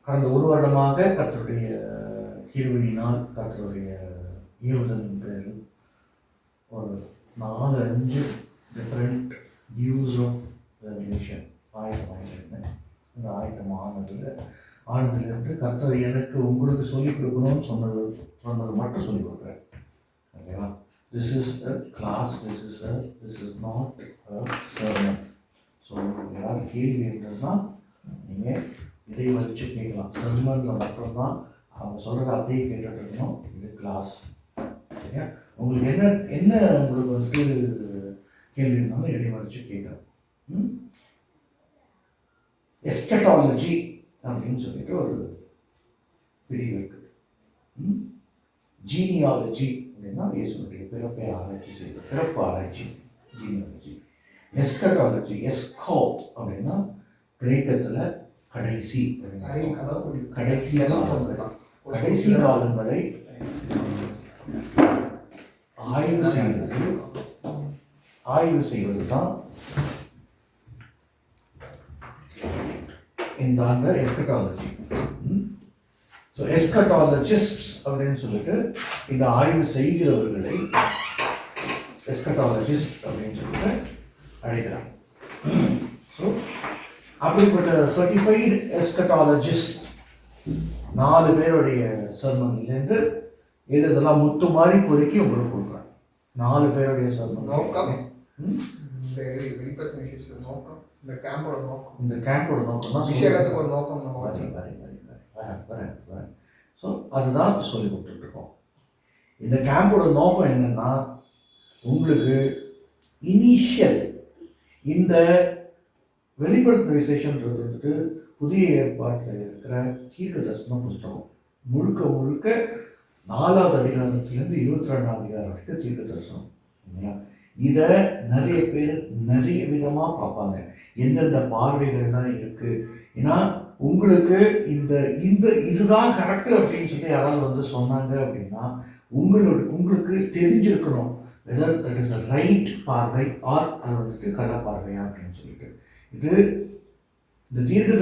கடந்த ஒரு வருடமாக கர்த்தருடைய கிருபையினால் கர்த்தருடைய ஏவுதலின் பேரில் ஒரு 4-5 டிஃப்ரெண்ட் வியூஸ் ஆஃப் ரெவல்யூஷன் ஆயத்தமாகிருந்தேன். இந்த ஆனதிலிருந்து கர்த்தர் எனக்கு உங்களுக்கு சொல்லிக் கொடுக்கணும்னு சொன்னது மட்டும் சொல்லிக் கொடுக்குறேன். ஓகேவா? This is a class, this is not a sermon. So ஏதாவது கேள்வி இருந்ததுன்னா நீங்கள் இதை வச்சு கேட்கலாம். செர்மனில் மட்டும்தான் அவங்க சொல்கிறத அப்படியே கேட்டுட்டு இருக்கணும். இது கிளாஸ். சரியா? உங்களுக்கு என்ன உங்களுக்கு வந்துட்டு கேள்வி இருந்தாலும் இடை வச்சு கேட்கலாம். எஸ்கட்டாலஜி அப்படின்னு சொல்லிட்டு ஒரு பிரிவு இருக்குது. ஜீனியாலஜி அப்படின்னா இயேசுனுடைய பிறப்பை ஆராய்ச்சி செய்வது, பிறப்பு ஆராய்ச்சி ஜீனியாலஜி. எஸ்கட்டாலஜி, எஸ்கோ அப்படின்னா கிரேக்கத்தில் கடைசி காலங்களை ஆய்வு செய்வது தான் இந்த எஸ்கட்டாலஜி. ஸோ எஸ்கட்டாலஜிஸ்ட்ஸ் அப்படின்னு சொல்லிட்டு இந்த ஆய்வு செய்கிறவர்களை எஸ்கட்டாலஜிஸ்ட் அப்படின்னு சொல்லிட்டு அழைக்கிறாங்க. ஸோ அப்படிப்பட்ட சர்டிஃபைடு எஸ்கட்டாலஜிஸ்ட் 4 பேருடைய சர்மன்லேருந்து இதெல்லாம் முத்து மாதிரி பொறுக்கி உங்களுக்கு கொடுக்குறாங்க. 4 பேருடைய சர்மன். நோக்கம் இந்த கேம்போட நோக்கம் தான் விஷயத்துக்கு ஒரு நோக்கம். ஸோ அதுதான் சொல்லி கொடுத்துட்ருக்கோம். இந்த கேம்போட நோக்கம் என்னன்னா, உங்களுக்கு இனிஷியல் இந்த வெளிப்படுத்தின விசேஷன்றது வந்துட்டு புதிய ஏற்பாட்டில் இருக்கிற தீர்க்க தரிசன புஸ்தகம் முழுக்க 4வது அதிகாரத்திலேருந்து 22ஆம் அதிகாரம் வரைக்கும் தீர்க்க தரிசனம். இதை நிறைய பேர் நிறைய விதமாக பார்ப்பாங்க. எந்தெந்த பார்வைகள்லாம் இருக்குது. ஏன்னா உங்களுக்கு இந்த இந்த இதுதான் கரெக்டு அப்படின்னு சொல்லி யாராவது வந்து சொன்னாங்க அப்படின்னா உங்களுக்கு தெரிஞ்சிருக்கணும் whether that is a right பார்வை ஆர் அது வந்துட்டு கள்ள பார்வையா அப்படின்னு சொல்லிட்டு. இது இந்த தீர்க்க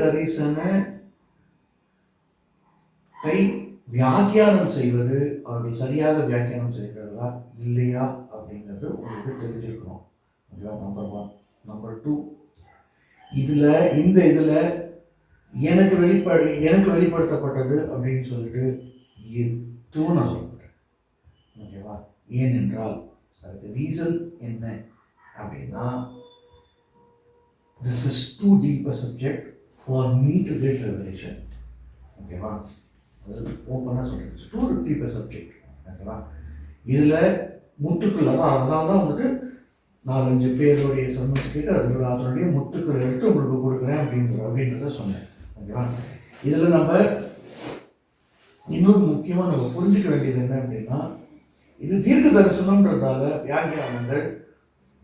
தரிசனத்தை வியாக்கியானம் செய்வது, அவர்கள் சரியாக வியாக்கியானம் செய்கிறார்களா இல்லையா அப்படிங்கிறது உங்களுக்கு தெரிஞ்சிருக்கணும். நம்பர் 1. நம்பர் 2, இதில் எனக்கு வெளிப்படுத்தப்பட்டது அப்படின்னு சொல்லிட்டு எதுவும் நான் சொல்ல மாட்டேன். ஓகேவா? ஏனென்றால் அதுக்கு ரீசன் என்ன அப்படின்னா, this is too deep a subject for me to get revelation. ஓகேவா? அது ஓப்பனாக சொல்கிறேன். It's too deep a subject. ஓகேவா? இதில் முத்துக்கள் அதனால தான் வந்துட்டு 4-5 பேருடைய சர்மன்ஸ் கேட்டு அதனுடைய முத்துக்களை எடுத்து உங்களுக்கு கொடுக்குறேன் அப்படின்றத சொன்னேன். ஓகேவா? இதில் நம்ம இன்னொரு முக்கியமாக நம்ம புரிஞ்சுக்க வேண்டியது என்ன அப்படின்னா, இது தீர்க்க தரிசனம்ன்றதால வியாக்கியானங்கள்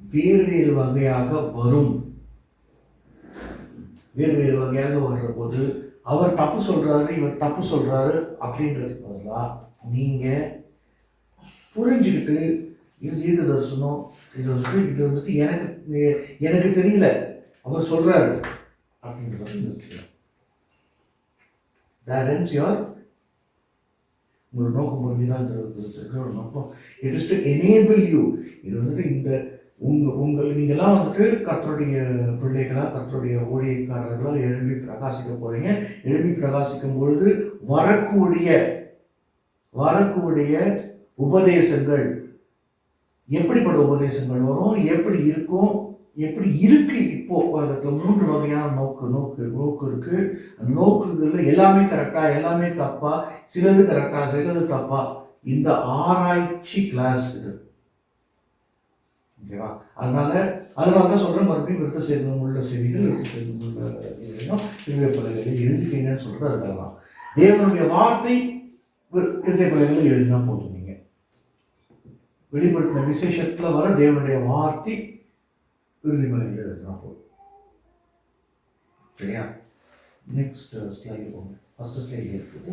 வேறு வகையாக வரும். வேறு வகையாக வர்ற போது அவர் தப்பு சொல்கிறாரு, இவர் தப்பு சொல்கிறாரு அப்படின்றதுக்கு பதிலாக நீங்கள் புரிஞ்சுக்கிட்டு இது தீர்க்க தரிசனம், இது வந்துட்டு எனக்கு தெரியல, அவர் சொல்கிறாரு அப்படின்றது நிறுத்திக்கலாம். That ends your உங்களுக்கு நோக்கம் புரிஞ்சுதான் இருக்கிற ஒரு நோக்கம். It is to enable you. இது வந்துட்டு இந்த நீங்கள்லாம் வந்துட்டு கர்த்தருடைய பிள்ளைகளாக கர்த்தருடைய ஊழியக்காரர்களாக எழுப்பி பிரகாசிக்க போகிறீங்க. எழுப்பி பிரகாசிக்கும் பொழுது வரக்கூடிய உபதேசங்கள் எப்படிப்பட்ட உபதேசங்கள் வரும், எப்படி இருக்கும், எப்படி இருக்கு. இப்போ உலகத்தில் 3 வகையான நோக்கு இருக்கு. அந்த நோக்குகளில் எல்லாமே கரெக்டா, எல்லாமே தப்பா, சிலது கரெக்டா, சிலது தப்பா. இந்த ஆராய்ச்சி கிளாஸ் இது. ஓகேவா? அதனால தான் சொல்றேன், மறுபடியும் விருத்த சேதனம் உள்ள செய்திகள், விருத்த சேதனம் உள்ள இருதய பலகைகளில் எழுதிக்கீங்கன்னு சொல்றது அதுதான். தேவனுடைய வார்த்தை இருதய பலகைகளில் எழுதினா போதும். நீங்க வெளிப்படுத்தின விசேஷத்துல வர தேவனுடைய வார்த்தை இறுதி பலகையில் எழுதினா போதும். சரியா? நெக்ஸ்ட் ஸ்லைடு போங்க. ஃபர்ஸ்ட் ஸ்லைடு இருக்குது.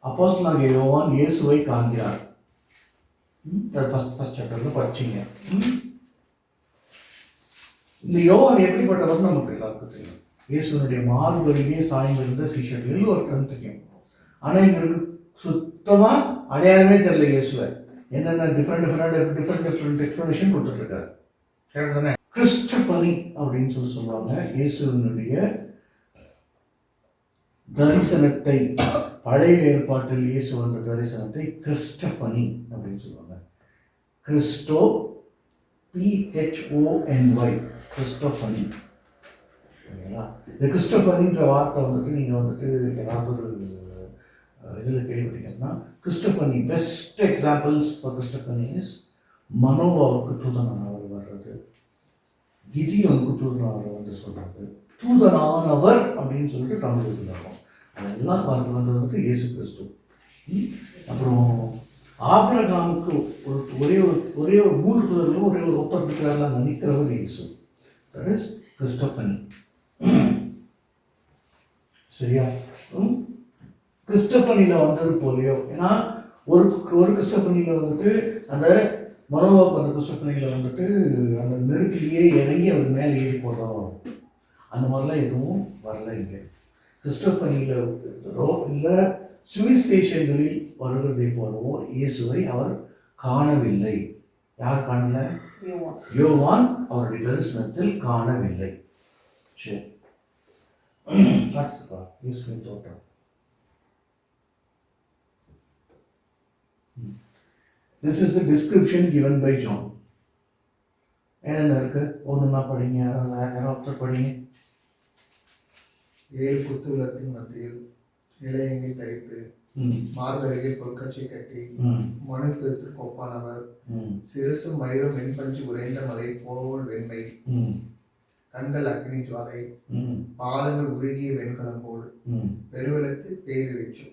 அப்போஸ்தலனாகிய யோவான் இயேசுவை காண்கிறார். ஃபர்ஸ்ட் சாப்டர்ல படிச்சீங்க. இந்த யோவான் எப்படிப்பட்டவர் நமக்கு எல்லாருக்கும் தெரியும். இயேசுனுடைய மார்பருகே சாய்ந்திருந்த சீஷர்கள் ஒருத்தர் தெரியும். ஆனால் இவருக்கு சுத்தமாக அடையாளமே தெரியல இயேசுவை. என்னென்ன டிஃப்ரெண்ட் எக்ஸ்பிளனேஷன் கொடுத்துட்ருக்காரு. கரெக்ட் தானே? கிறிஸ்டபனி அப்படின்னு சொல்லுவாங்க. இயேசுனுடைய தரிசனத்தை, பழைய ஏற்பாட்டில் இயேசு வந்த தரிசனத்தை கிறிஸ்டபனி அப்படின்னு சொல்லுவாங்க. கிறிஸ்டோ PHONY, கிறிஸ்டபனி. ஓகேங்களா? இந்த கிறிஸ்டபனின்ற வார்த்தை வந்துட்டு நீங்கள் வந்துட்டு ஏதாவது ஒரு இதில் கேள்விப்பட்டீங்கன்னா, கிறிஸ்டபனி பெஸ்ட் எக்ஸாம்பிள்ஸ் ஃபார் கிறிஸ்டபனி இஸ் மனோவாவுக்கு தூதனானவர் வர்றது, கிதியோனுக்கு தூதனானவர் வந்து சொல்கிறது, தூதனானவர் அப்படின்னு சொல்லிட்டு தமிழ் இருக்கும். அதெல்லாம் பார்த்து வந்தது வந்துட்டு இயேசு கிறிஸ்து. அப்புறம் ஆபிரகாமுக்கு ஒரே ஒரு 3 தூதர்களும் ஒரே ஒரு ஒப்பந்தத்துக்காரெல்லாம் நினைக்கிறவர் இயேசு. That is Christophany. சரியா? கிறிஸ்டபனியில் வந்தது போலியோ, ஏன்னா ஒரு கிறிஸ்டபனியில் வந்துட்டு அந்த மனோவாக்கு அந்த கிறிஸ்டபனியில் வந்துட்டு அந்த நெருக்கிலேயே இறங்கி அவர் மேலே ஏறி போடுறோம், அந்த மாதிரிலாம் எதுவும் வரல. இங்கே கிறிஸ்டபனியில் இல்லை சுவிசேஷங்களில் வருகிறதை போலவோ இயேசுவை அவர் காணவில்லை. யார் காணல? யோவான் அவருடைய தரிசனத்தில் காணவில்லை. சரி, இயேசுவின் தோற்றம். This is the description given by John. என்னென்ன இருக்கு? ஒன்றுனா படிங்க, யாராவது படிங்க. 7 குத்து விளக்கின் மத்தியில் இலையங்கை தரித்து, மார்பருகே பொற்கச்சை கட்டி, மனுப்பத்திற்கு ஒப்பானவர், சிறுசு மயிரும் வெண்பஞ்சு உறைந்த மலை போல் வெண்மை, கண்கள் அக்னி ஜுவாலை, பாதங்கள் உருகிய வெண்கலம் போல், பெருவெளத்து பேரு வச்சு.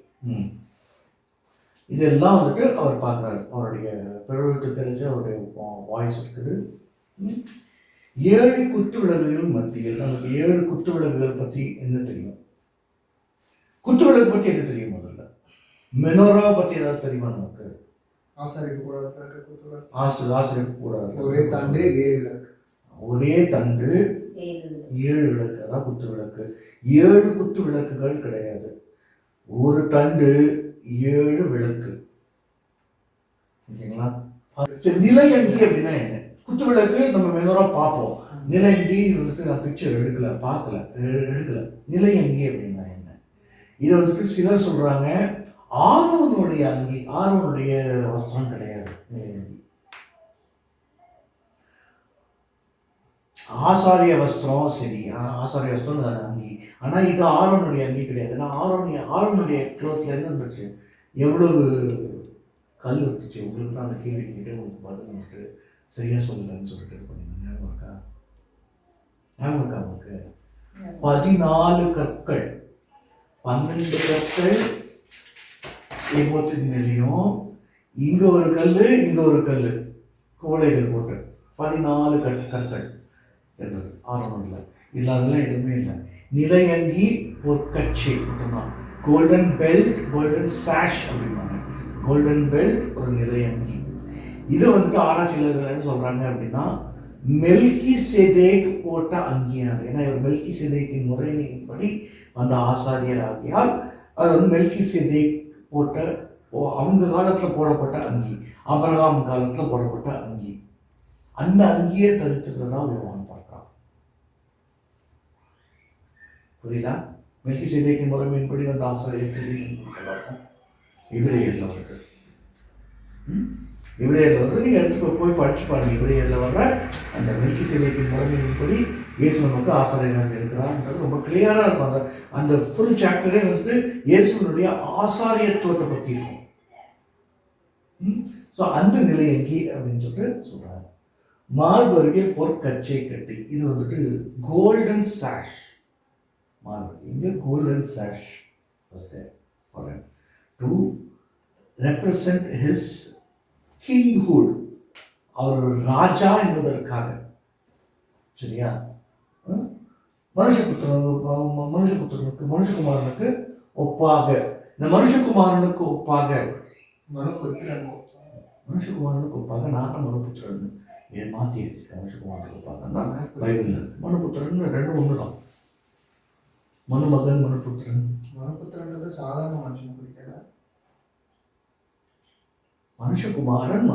இதெல்லாம் வந்துட்டு அவர் பார்க்குறாரு. அவருடைய பெருவெழுத்து தெரிஞ்சு அவருடைய வாய்ஸ் இருக்குது. 7 குத்து விளக்குகள் மத்தியில் நமக்கு 7 குத்து விளக்குகள் பற்றி என்ன தெரியும்? குத்து விளக்கு பற்றி என்ன தெரியும்? முதல்ல மெனோரா பற்றி ஏதாவது தெரியுமா நமக்கு? ஆசாரிக்க கூடாது, ஒரே தண்டு 7 விளக்கு, அதான் குத்து விளக்கு. 7 குத்து விளக்குகள் கிடையாது, ஒரு தண்டு 7 விளக்கு. ஓகேங்களா? நிலையங்கி அப்படின்னா என்ன? குத்து விளக்கு நம்ம மெனோரா பார்ப்போம், நிலையங்கி வந்துட்டு நான் பிக்சர் எடுக்கல. நிலையங்கி அப்படின்னா என்ன? இதை வந்துட்டு சிலர் சொல்றாங்க ஆரோனுடைய அங்கி, ஆரோனுடைய வஸ்திரம் கிடையாது நிலையங்கி. ஆசாரிய வஸ்திரம் சரி, ஆசாரிய வஸ்திரம் அங்கி, ஆனால் இது ஆரோனுடைய அங்கி கிடையாது. ஏன்னா ஆரோனுடைய க்ளோத்தில் என்ன இருந்துச்சு, எவ்வளவு கல் இருந்துச்சு. உங்களுக்கு தான் அந்த கேள்வி கேட்டு உங்களுக்கு பதில் வந்துட்டு சரியாக சொல்லலன்னு சொல்லிட்டு இது பண்ணிங்க. ஞாபகம் இருக்கா உங்களுக்கு? 14 கற்கள், 12 கற்கள் ஏகோத்தின் மேலேயும், இங்கே ஒரு கல், இங்கே ஒரு கல், கோடைகள் போட்டு 14 கற்கள் இருந்தது ஆரோனில். இதில் அதெல்லாம் எதுவுமே இல்லை. நிலையங்கி பொற்கச்சை மட்டும்தான். கோல்டன் பெல்ட், கோல்டன் சாஷ் அப்படின்னாங்க. கோல்டன் பெல்ட் ஒரு நிலையங்கி. இதை வந்துட்டு ஆராய்ச்சியாளர்கள் என்ன சொல்கிறாங்க அப்படின்னா மெல்கி செதேக் போட்ட அங்கியானது. ஏன்னா இவர் மெல்கி செதேக்கின் முறைமையின்படி அந்த ஆசாரியர் ஆகியால் அது வந்து மெல்கி செதேக் போட்ட அவங்க காலத்தில் போடப்பட்ட அங்கி, ஆபிரகாம் காலத்தில் போடப்பட்ட அங்கி. அந்த அங்கியை தரித்திருந்ததான் யோவான் பார்க்குறான். புரியுதா? மெல்கி செதேக்கின் முறைமையின்படி அந்த ஆசாரியர் எல்லாருக்கும் எபிரேயரில் வருது. எபிரேயரில் வந்து நீங்கள் எடுத்து போய் படிச்சு பாருங்கள். எபிரேயரில் வர்ற அந்த மெல்கி செதேக்கின் முறைமையின்படி இயேசு நமக்கு ஆசாரியராக இருக்கிறார்ன்றது ரொம்ப கிளியராக இருக்கும். அந்த ஃபுல் சாப்டரே வந்துட்டு இயேசுனுடைய ஆசாரியத்துவத்தை பற்றி இருக்கும். ஸோ அந்த நிலையங்கி அப்படின்னு சொல்லிட்டு சொல்கிறாங்க. மார்பருகே பொற்கச்சை கட்டி, இது வந்துட்டு கோல்டன் சாஷ். மார்பு இங்கே golden sash for him to represent his kinghood, அவர் ராஜா என்பதற்காக. சரியா? மனுஷகுமாரனுக்கு ஒப்பாக, இந்த மனுஷகுமாரனுக்கு ஒப்பாக நான் தான் மனுபுத்திரன். இதை மாற்றி மனுஷகுமாரனுக்கு ஒப்பாகன்னா பைபிளில் இருக்கு. மனுபுத்திரன் ரெண்டும் ஒன்று தான். மனுமகன் மனுபுத்திரன். மனுபுத்திரன்றது சாதாரண மனுஷன் குறிக்கல. மனுஷகுமாரன்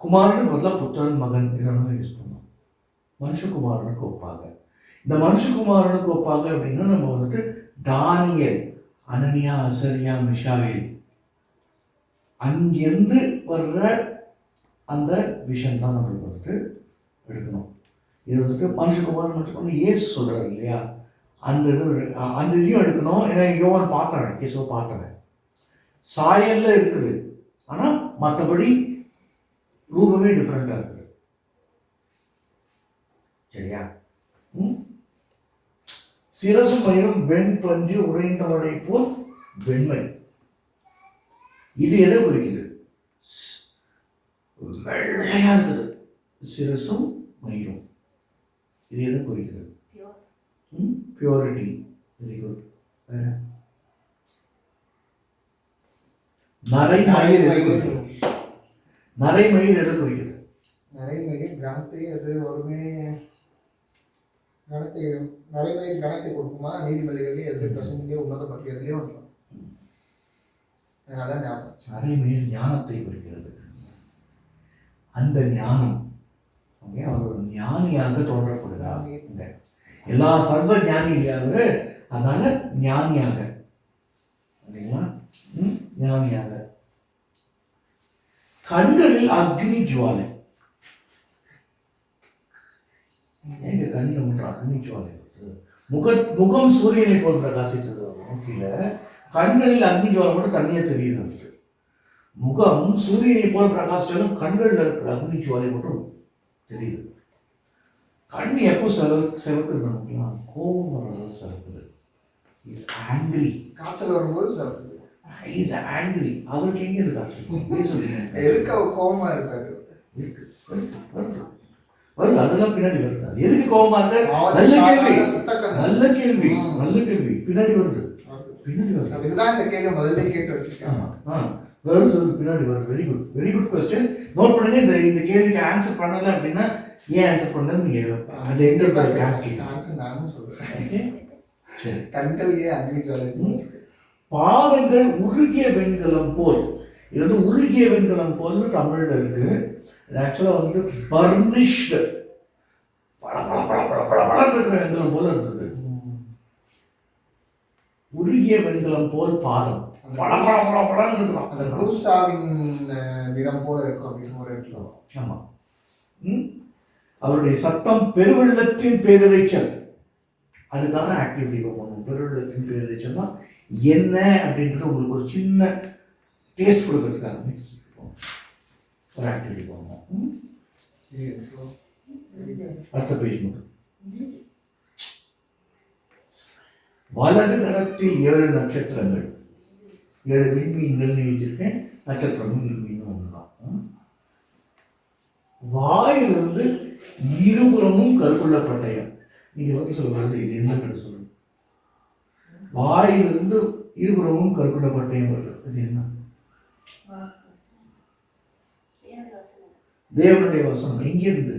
குமாரனுக்கு பதிலாக புத்திரன் மகன் இதெல்லாம் யூஸ் பண்ணோம். மனுஷகுமாரனுக்கு ஒப்பாக. இந்த மனுஷகுமாரனுக்கு ஒப்பாக அப்படின்னா நம்ம வந்துட்டு தானியேல், அனனியா, அசரியா, மிஷாவேல் அங்கேருந்து வர்ற அந்த விஷன் தான் நம்மளுக்கு வந்துட்டு எடுக்கணும். இது வந்துட்டு மனுஷகுமாரன் இயேசு சொல்கிறார் இல்லையா, அந்த இதையும் எடுக்கணும். ஏன்னா யோவான் பார்த்தாங்க, இயேசுவை பார்த்தாங்க, சாயல்ல இருக்குது, ஆனால் மற்றபடி ரூபமே டிஃப்ரெண்ட்டாக இருக்குது. சரியா? சிரசும் மயிரும் வெண் பஞ்சு உறைந்தவனை போல் வெண்மை. இது எதை குறிக்குது? வெள்ளையா இருக்குது சிரசும் மயிரும். இது எதை குறிக்குது? பியூரிட்டி. Very good. நரைமயிர் எதை குறிக்குது? நரைமயிர் கணத்தை, அது ஒருமே கணத்தை, நரைமயிர் கணத்தை கொடுக்குமா? நீதிமொழிகளே எதுலேயும் பிரசங்கிலே உன்னத பற்றியதுலேயே ஒன்று. அதான் ஞானம். நரைமயிர் ஞானத்தை குறிக்கிறது. அந்த ஞானம் அவர் ஒரு ஞானியாக தோன்றப்படுகிறார். எல்லா சர்வ ஞானி இல்லையாவது, அதனால ஞானியாக இல்லைங்களா, ஞானியாக. கண்களில் அக்னி ஜுவாலை. எங்க கண்ணில் மட்டும் அக்னி ஜுவாலை. முகம் சூரியனை போல் பிரகாசித்தது நோக்கில, கண்களில் அக்னி ஜுவாலை மட்டும் தனியாக தெரியுது. முகம் சூரியனை போல் பிரகாசித்தாலும் கண்களில் இருக்கிற அக்னி ஜுவாலை மட்டும் தெரியுது. கண் எப்போ செவக்குது நமக்குலாம்? கோபம் வர்றது செவக்குது. Is angry. காய்ச்சல் வரும்போது செவக்குது. Is angry. அவருக்கு எங்கே இருக்கு காய்ச்சல்? எதுக்கு அவர் கோபமா இருக்காரு? வருது, அதெல்லாம் பின்னாடி வருது. எதுக்கு கோபமா இருக்க? நல்ல கேள்வி, நல்ல கேள்வி, நல்ல கேள்வி. பின்னாடி வருது, பின்னாடி வருது. அதுக்குதான் இந்த கேள்வி முதல்ல கேட்டு வச்சிருக்கேன். வருது, பின்னாடி வருது. Very good, very good question. Note பண்ணுங்க. இந்த கேள்விக்கு ஆன்சர் பண்ணல அப்படின்னா ஏன் ஆன்சர் பண்ணல நீங்க அது எங்க ஆன்சர் நானும் சொல்றேன். சரி, கண்கள் ஏன் அக்னி ஜுவாலை? பாதங்கள் உருகிய வெண்கலம் போல். இது வந்து உருகிய வெண்கலம் போல் தமிழ்ல இருக்கு. இது ஆக்சுவலா வந்து பர்னிஷ்டு, பல பல பல பல பல பல இருக்கிற வெண்கலம் போல இருந்தது. உருகிய வெண்கலம் போல் பாதம் பல பல பல பலன்னு இருக்கலாம். அந்த ரூசாவின் நிறம் போல இருக்கும் அப்படின்னு ஒரு இடத்துல. ஆமா. அவருடைய சத்தம் பெருவெள்ளத்தின் பேரிரைச்சல். அதுதானே ஆக்டிவிட்டி பண்ணுவோம். பெருவெள்ளத்தின் பேரிரைச்சல் தான் என்ன அப்படின்றது உங்களுக்கு ஒரு சின்ன டேஸ்ட் கொடுக்கறதுக்காக ஒரு ஆக்டிவிட்டி பண்ணுவோம். அடுத்த பேஜ் மட்டும். வலது கரத்தில் 7 நட்சத்திரங்கள், 7 விண்மீன்கள் எழுதியிருக்கேன். நட்சத்திரமும் விண்மீனும் ஒன்றுதான். வாயிலிருந்து இருபுறமும் கருப்புள்ள பட்டயம். நீங்க வந்து சொல்றது இது என்னன்னு சொல்லுங்க. வாயிலிருந்து இருபுறமும் கருப்புள்ள பட்டயம் வருது. இது என்ன? தேவனுடைய வசனம். எங்கிருந்து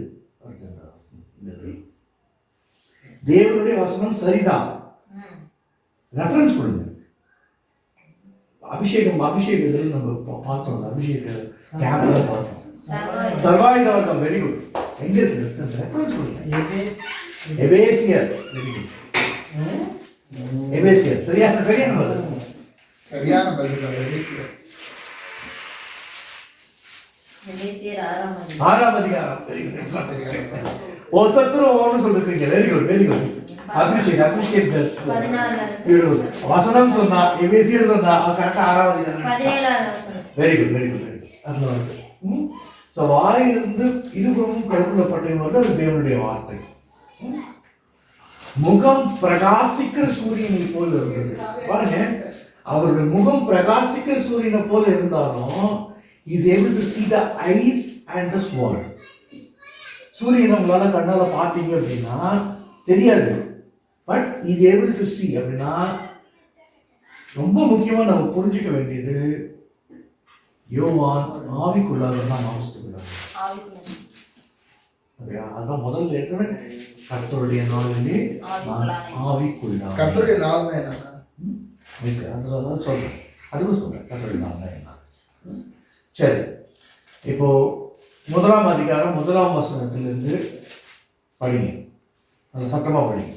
வருது? தேவனுடைய வசனம் சரிதான். ரெஃபரன்ஸ் கொடுங்க. அபிஷேகத்தில் நம்ம பார்த்தோம். அபிஷேக கேம்ப்ல பார்த்தோம். சர்வாயுத வர்க்கம். Very good. எங்க இருக்கு ரெஃபரன்ஸ் கொடுங்க. எபேசியர். Very good. எபேசியர் சரியான பதில். சரியான பதில். எபேசியர் 6ஆம் அதிகாரம். Very good. ஒருத்தரும் ஒன்று சொல்லிருக்கீங்க. Very good, very good. Appreciate this. வசனம் சொன்னா, எபேசியர் சொன்னா, கரெக்டா 6ஆம் அதிகாரம். Very good, very good, very good. அதுல வருது. ஸோ வாயிலிருந்து இருபுறமும் கருப்புள்ள பட்டயம் வருது. அது தேவனுடைய வார்த்தை. முகம் பிரகாசிக்கிற சூரியனை போல இருந்தது. பாருங்க, அவருடைய முகம் பிரகாசிக்கிற சூரியனை போல இருந்தாலும் is able to see the eyes and the sword. சூரியனை உங்களால கண்ணால பார்த்தீங்க அப்படின்னா தெரியாது, but is able to see அப்படின்னா ரொம்ப முக்கியமா நம்ம புரிஞ்சுக்க வேண்டியது யோவான் ஆவிக்குள்ளாக தான் மாம்சத்துக்குள்ளாக. ஓகேவா? அதுதான் முதல்ல ஏற்கனவே கர்த்தருடைய நாளிலே நான் ஆவிக்குள்ளானேன். கர்த்தருடைய நாள்னா என்னன்னா அதுதான் சொல்கிறேன், அதுவும் சொல்கிறேன் கர்த்தருடைய நாள்னா என்ன. சரி, இப்போ 1ஆம் அதிகாரம் 1ஆம் வசனத்திலிருந்து படிங்க, அது சத்தமாக படிங்க.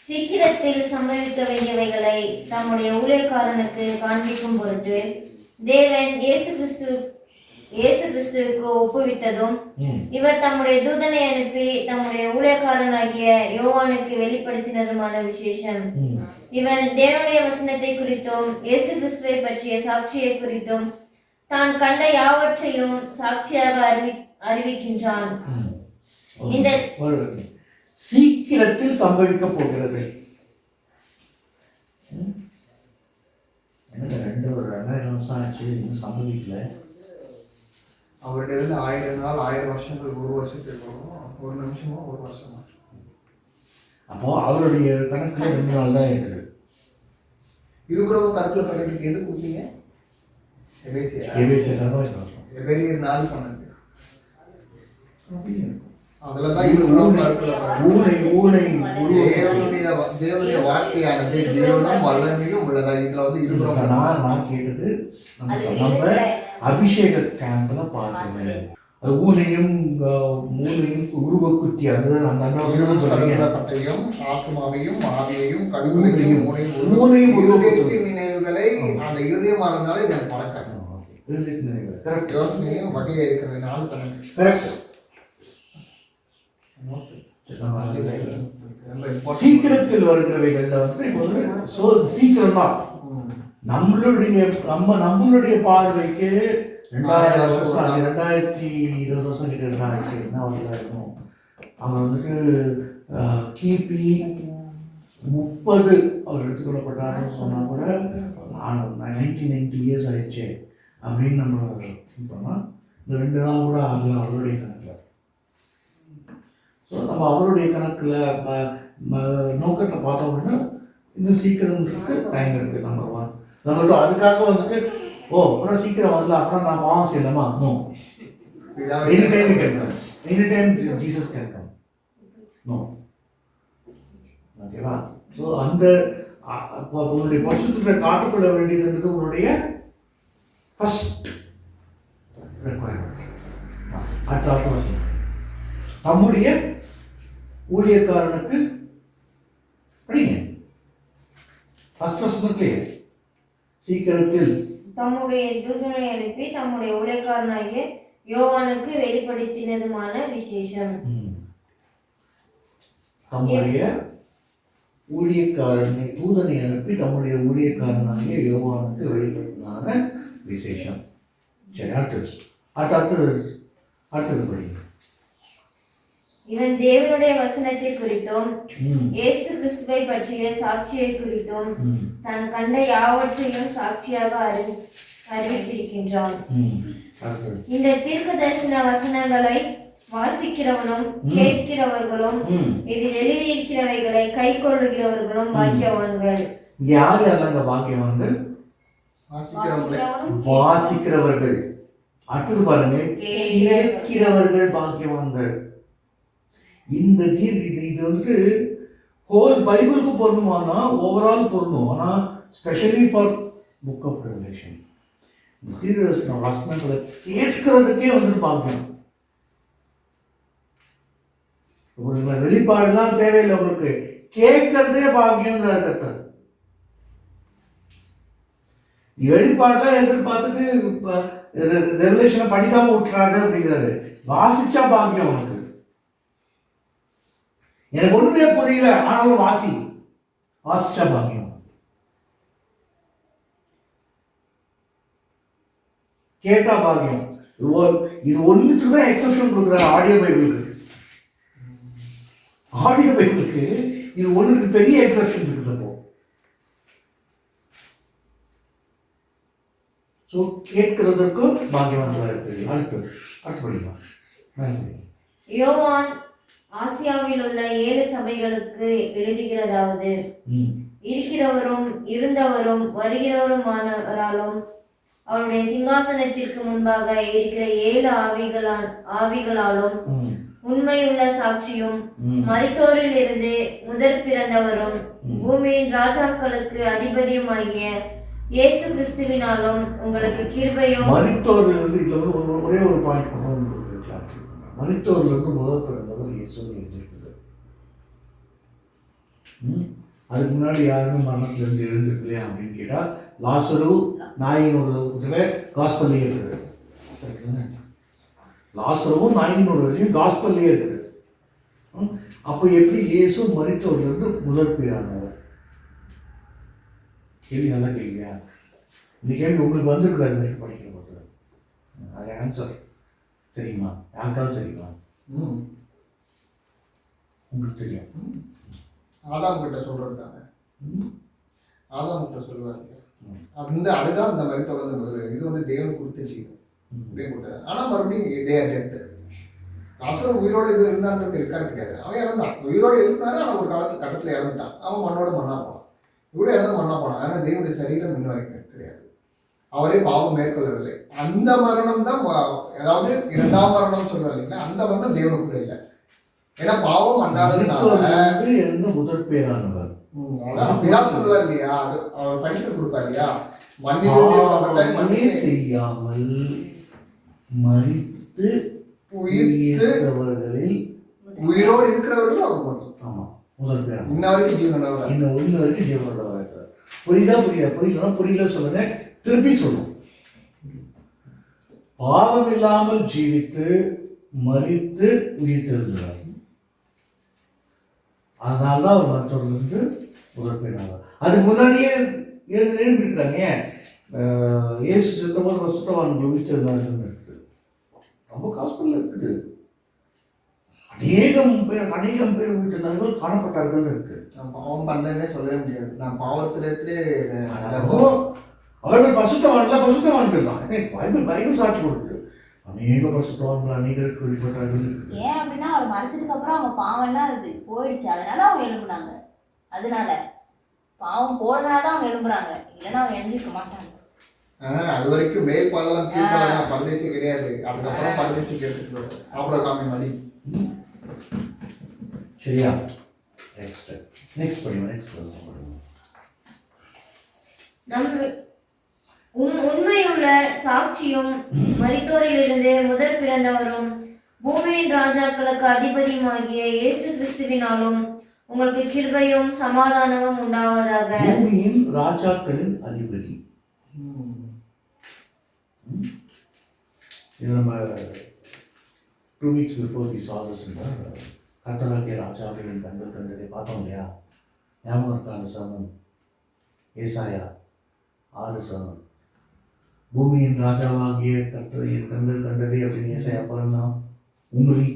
சீக்கிரத்தில் சம்பவிக்க வேண்டியவைகளை தம்முடைய ஊழியக்காரனுக்கு காண்பிக்கும் பொருட்டு தேவன் இயேசு கிறிஸ்துவுக்கு ஒப்புவித்ததும் இவர் தம்முடைய தூதனை அனுப்பி தம்முடைய ஊழியக்காரனாகிய யோவானுக்கு வெளிப்படுத்தினதுமான விசேஷம். இவன் தேவனுடைய வசனத்தை குறித்தும் இயேசு கிறிஸ்துவை பற்றிய சாட்சியை குறித்தும் தான் கண்ட யாவற்றையும் சாட்சியாக அறிவிக்கின்றான். இந்த சீக்கிரத்தில் சம்பவிக்க போகிறது. எனக்கு 2000 வருஷம் ஆச்சு, இன்னும் சம்பவிக்கல. அவருடைய 1000 நாள் 1000 வருஷங்கள், 1 வருஷத்துக்கு வரும். 1 நிமிஷமா 1 வருஷமா. அப்போ அவருடைய கணக்குல 2 நாள் தான் இருக்குது. இருபுறமும் கருத்துல கணக்கு எது கொடுத்தீங்க? எபேசியர் தான் இருக்கும். எபிரேயர் 4:12. அப்படியே இருக்கும். அதுலதான் இருபுறமும் கருத்துல தேவனுடைய வார்த்தையானது ஜீவனும் வல்லமையும் உள்ளதா. இதுல இருபுறம் நான் கேட்டது நம்ம அபிஷேக கேம்ப்ல பார்த்தது. அது ஊனையும் மூளையும் உருவக்குத்தி, அதுதான் அந்த பட்டையும் ஆத்மாவையும் ஆவியையும் கடுகுலையும் மூளையும் இருதயத்தின் நினைவுகளை அந்த இருதயமானதுனால இது எனக்கு மறக்காது. யோசனையும் வகையா இருக்கிறதுனால கரெக்ட். சீக்கிரத்தில் வருகிறவைகள்ல இப்போ சீக்கிரம் தான் நம்மளுடைய பார்வைக்கு 2000 வருஷம் 2020 வருஷம் கிட்ட என்ன இருக்கும். அவங்க கிபி 30 அவர் எடுத்துக்கொள்ளப்பட்டாருன்னு சொன்னா கூட 1990 இயர்ஸ் ஆயிடுச்சு அப்படின்னு நம்ம பண்ணோம். இந்த 2 நாள் கூட ஆகலாம் அவருடைய கணக்கில். ஸோ நம்ம அவருடைய கணக்கில் நோக்கத்தை பார்த்தோம் அப்படின்னா இன்னும் சீக்கிரம் டைம் இருக்குது. நம்பர் 1. நம்பர் 2, அதுக்காக அப்புறம் சீக்கிரம் வரல, அப்புறம் நான் பாவம் செய்யலாமா? No. Any time you can come. Any time Jesus can come. No. ஓகேவா? ஸோ அந்த உங்களுடைய பரிசுத்தத்தை காத்துக்கொள்ள வேண்டியது உங்களுடைய ஃபர்ஸ்ட் ரெக்வயர்மெண்ட். அடுத்த வருஷம் தம்முடைய ஊழியக்காரனுக்கு படிங்க. ஃபர்ஸ்ட் வருஷத்துக்கு சீக்கிரத்தில் தம்முடைய தூதனை அனுப்பி தம்முடைய ஊழியக்காரனாகிய யோவானுக்கு வெளிப்படுத்தினதுமான விசேஷம். தம்முடைய ஊழியக்காரனை தூதனை அனுப்பி தம்முடைய ஊழியக்காரனாகிய யோவானுக்கு வெளிப்படுத்தினான விசேஷம். சரி, அடுத்தது படிங்க. இவன் தேவனுடைய வசனத்தை குறித்தும் இயேசு கிறிஸ்துவை பற்றிய சாட்சியை குறித்தும் தான் கண்ட யாவற்றையும் சாட்சியாக அறிவித்திருக்கின்றான். இந்த தீர்க்க தரிசன வசனங்களை வாசிக்கிறவனும் கேட்கிறவர்களும் இதில் எழுதியிருக்கிறவைகளை கை கொள்ளுகிறவர்களும் பாக்கியவான்கள். யார் யாருங்க பாக்கியவான்கள்? வாசிக்கிறவர்கள். அடுத்தது பாருங்க, கேட்கிறவர்கள் பாக்கியவான்கள். இந்த இது ஹோல் பைபிளுக்கு பொருந்துமானா ஓவரால் பொருந்தும். ஆனால் specially for book of revelation வசனங்களை கேட்கிறதுக்கே பாக்கியம். உங்களுக்கு வெளிப்பாடுலாம் தேவையில்லை, உங்களுக்கு கேட்கறதே பாக்கியங்கிறார் கர்த்தர். வெளிப்பாடுலாம் எதிர்பார்த்துட்டு ரெவலேஷனை படிக்காம விட்டுறாரு அப்படிங்கிறாரு. வாசிச்சா பாக்கியம் உனக்கு. எனக்கு ஒண்ணுமே புரியல, ஆனாலும் வாசிச்சா பாக்கியம். கேட்டா பாக்கியம். இது ஒண்ணுக்கு தான் எக்ஸப்ஷன் கொடுக்குறாரு ஆடியோ பைபிளுக்கு. இது ஒண்ணுக்கு பெரிய எக்ஸப்ஷன் இருக்குது. அப்போ ஸோ கேட்கிறதற்கும் பாக்கியவான்களா இருக்கு. அடுத்து யோவான் ஆசியாவில் உள்ள 7 சபைகளுக்கு எழுதுகிறதாவது, இருக்கிறவரும் இருந்தவரும் வருகிறவருமானவராலும் அவருடைய சிங்காசனத்திற்கு முன்பாக இருக்கிற 7 ஆவிகளாலும் உண்மையுள்ள சாட்சியும் மரித்தோரில் இருந்து முதற் பிறந்தவரும் பூமியின் ராஜாக்களுக்கு அதிபதியுமாகிய இயேசு கிறிஸ்துவினாலும் உங்களுக்கு கிருபையும். மரித்தோரிலிருந்து இதுல ஒரே ஒரு பாயிண்ட் கொண்டு வந்து மரித்தோரிலிருந்து முதல் பிறந்தவர் இயேசு எழுதியிருக்குது. அதுக்கு முன்னாடி யாருமே மரணத்திலிருந்து எழுந்திருக்கலையா அப்படின்னு கேட்டா லாசரு நாயினோட இதுல காஸ்பல்லே இருக்குது. லாசருவும் நாயினோட இதுலையும் காஸ்பல்லே இருக்குது. அப்போ எப்படி இயேசு மரித்தோரிலிருந்து முதல் பேரானவர்? கேள்வி நல்லா கேள்வியா? இந்த கேள்வி உங்களுக்கு வந்துருக்காது படிக்கிற போது. அது ஆன்சர் தெரியுமா? யாருக்காவது தெரியுமா? உங்களுக்கு தெரியும். ஆதாம் கிட்ட சொல்றது தானே. ஆதாம் கிட்ட சொல்லுவாரு. அதுதான் இந்த மாதிரி தொடர்ந்து முதல்ல இது வந்து தேவன் கொடுத்த ஜீவன் அப்படின்னு கொடுத்தாரு. ஆனா மறுபடியும் இதே டெத்து. லாசரு உயிரோட இது இருந்தான்றது இருக்கான்னு கிடையாது. அவன் இறந்தான். உயிரோட இருந்தாரு. அவன் ஒரு கட்டத்துல இறந்துட்டான். அவன் மண்ணோட மண்ணா போனான். இவ்வளோ இறந்து மண்ணா போனான். ஆனா தேவனுடைய சரீரம் இன்னும் வரைக்கும் கிடையாது. அவரே பாவம் மேற்கொள்ளவில்லை. அந்த மரணம் தான், அதாவது 2ஆம் மரணம் சொல்றாரு இல்லைங்களா, அந்த மரணம் தேவனுக்குள்ள இல்லை. ஏன்னா பாவம் அண்டாததுனால முதல் பேரானவர். அதான் அப்படிதான் சொல்லுவார் இல்லையா, அது அவர் படித்து கொடுப்பார் இல்லையா, மண்ணிலே செய்யாமல் மரித்து உயிர்த்தவர்களில் உயிரோடு இருக்கிறவர்கள் அவர் முதல். ஆமா, முதல் பேர். இன்ன வரைக்கும் ஜீவனோட இருக்கிறார். புரியல சொல்லுங்க, திருப்பி சொல்லுங்க. பாவம் இல்லாமல் ஜீவித்து மரித்து உயிர்த்தெழுந்தார். அதனால்தான் அவர் மற்றவர்களுக்கு முதல் பேரானவர். அதுக்கு முன்னாடியே இருக்கிறாங்க. இயேசு செத்தபோது பரிசுத்தவான்கள் உயிர்த்தெழுந்தார்கள் இருக்குது. ரொம்ப காஸ்பல்ல இருக்குது. அநேகம் பேர் உயிர்த்தெழுந்தார்கள், காணப்பட்டார்கள் இருக்கு. நான் பாவம் பண்ணலன்னே சொல்லவே முடியாது. நான் பாவத்திலே அவர்கள் பரிசுத்தவான்கள் தான். பைபிள் சாட்சி கொடுக்குது. அநேக பரிசுத்தவான்கள் அநேகருக்கு வெளிப்பட்டார்கள். ஏன் அப்படின்னா அவர் மறைச்சதுக்கு அப்புறம் அவங்க பாவம்லாம் அது போயிடுச்சு, அதனால அவங்க எழுப்புனாங்க. அதனால பாவம் போனதுனாலதான் அவங்க எழுப்புறாங்க, இல்லைன்னா அவங்க எழுந்திருக்க மாட்டாங்க. அது வரைக்கும் மேல் பாதெல்லாம் கீழ்பாதம் பரதேசி கிடையாது. அதுக்கப்புறம் பரதேசிக்கு எடுத்துட்டு ஆபிரகாமின் மடி. சரியா? நெக்ஸ்ட் படிங்க. உண்மையுள்ள சாட்சியும் மரித்தோரிலிருந்து முதற் பிறந்தவரும் பூமியின் ராஜாக்களுக்கு அதிபதியுமாகிய இயேசு கிறிஸ்துவினாலும் உங்களுக்கு கிருபையும் சமாதானமும் உண்டாவதாக. பூமியின் ராஜாக்களின் அதிபதி. இது நம்ம 2 weeks before we saw this கர்த்தராகிய ராஜாக்களின் கண்கள் கண்டதை பார்த்தோம் இல்லையா? ஞாபகம் இருக்கா அந்த சர்மன்? ஏசாயா 6 பூமியின் ராஜாவாகிய கர்த்தரை கண்கள் கண்டதே அப்படின்னு ஏசாயா பாருன்னா உம்ரி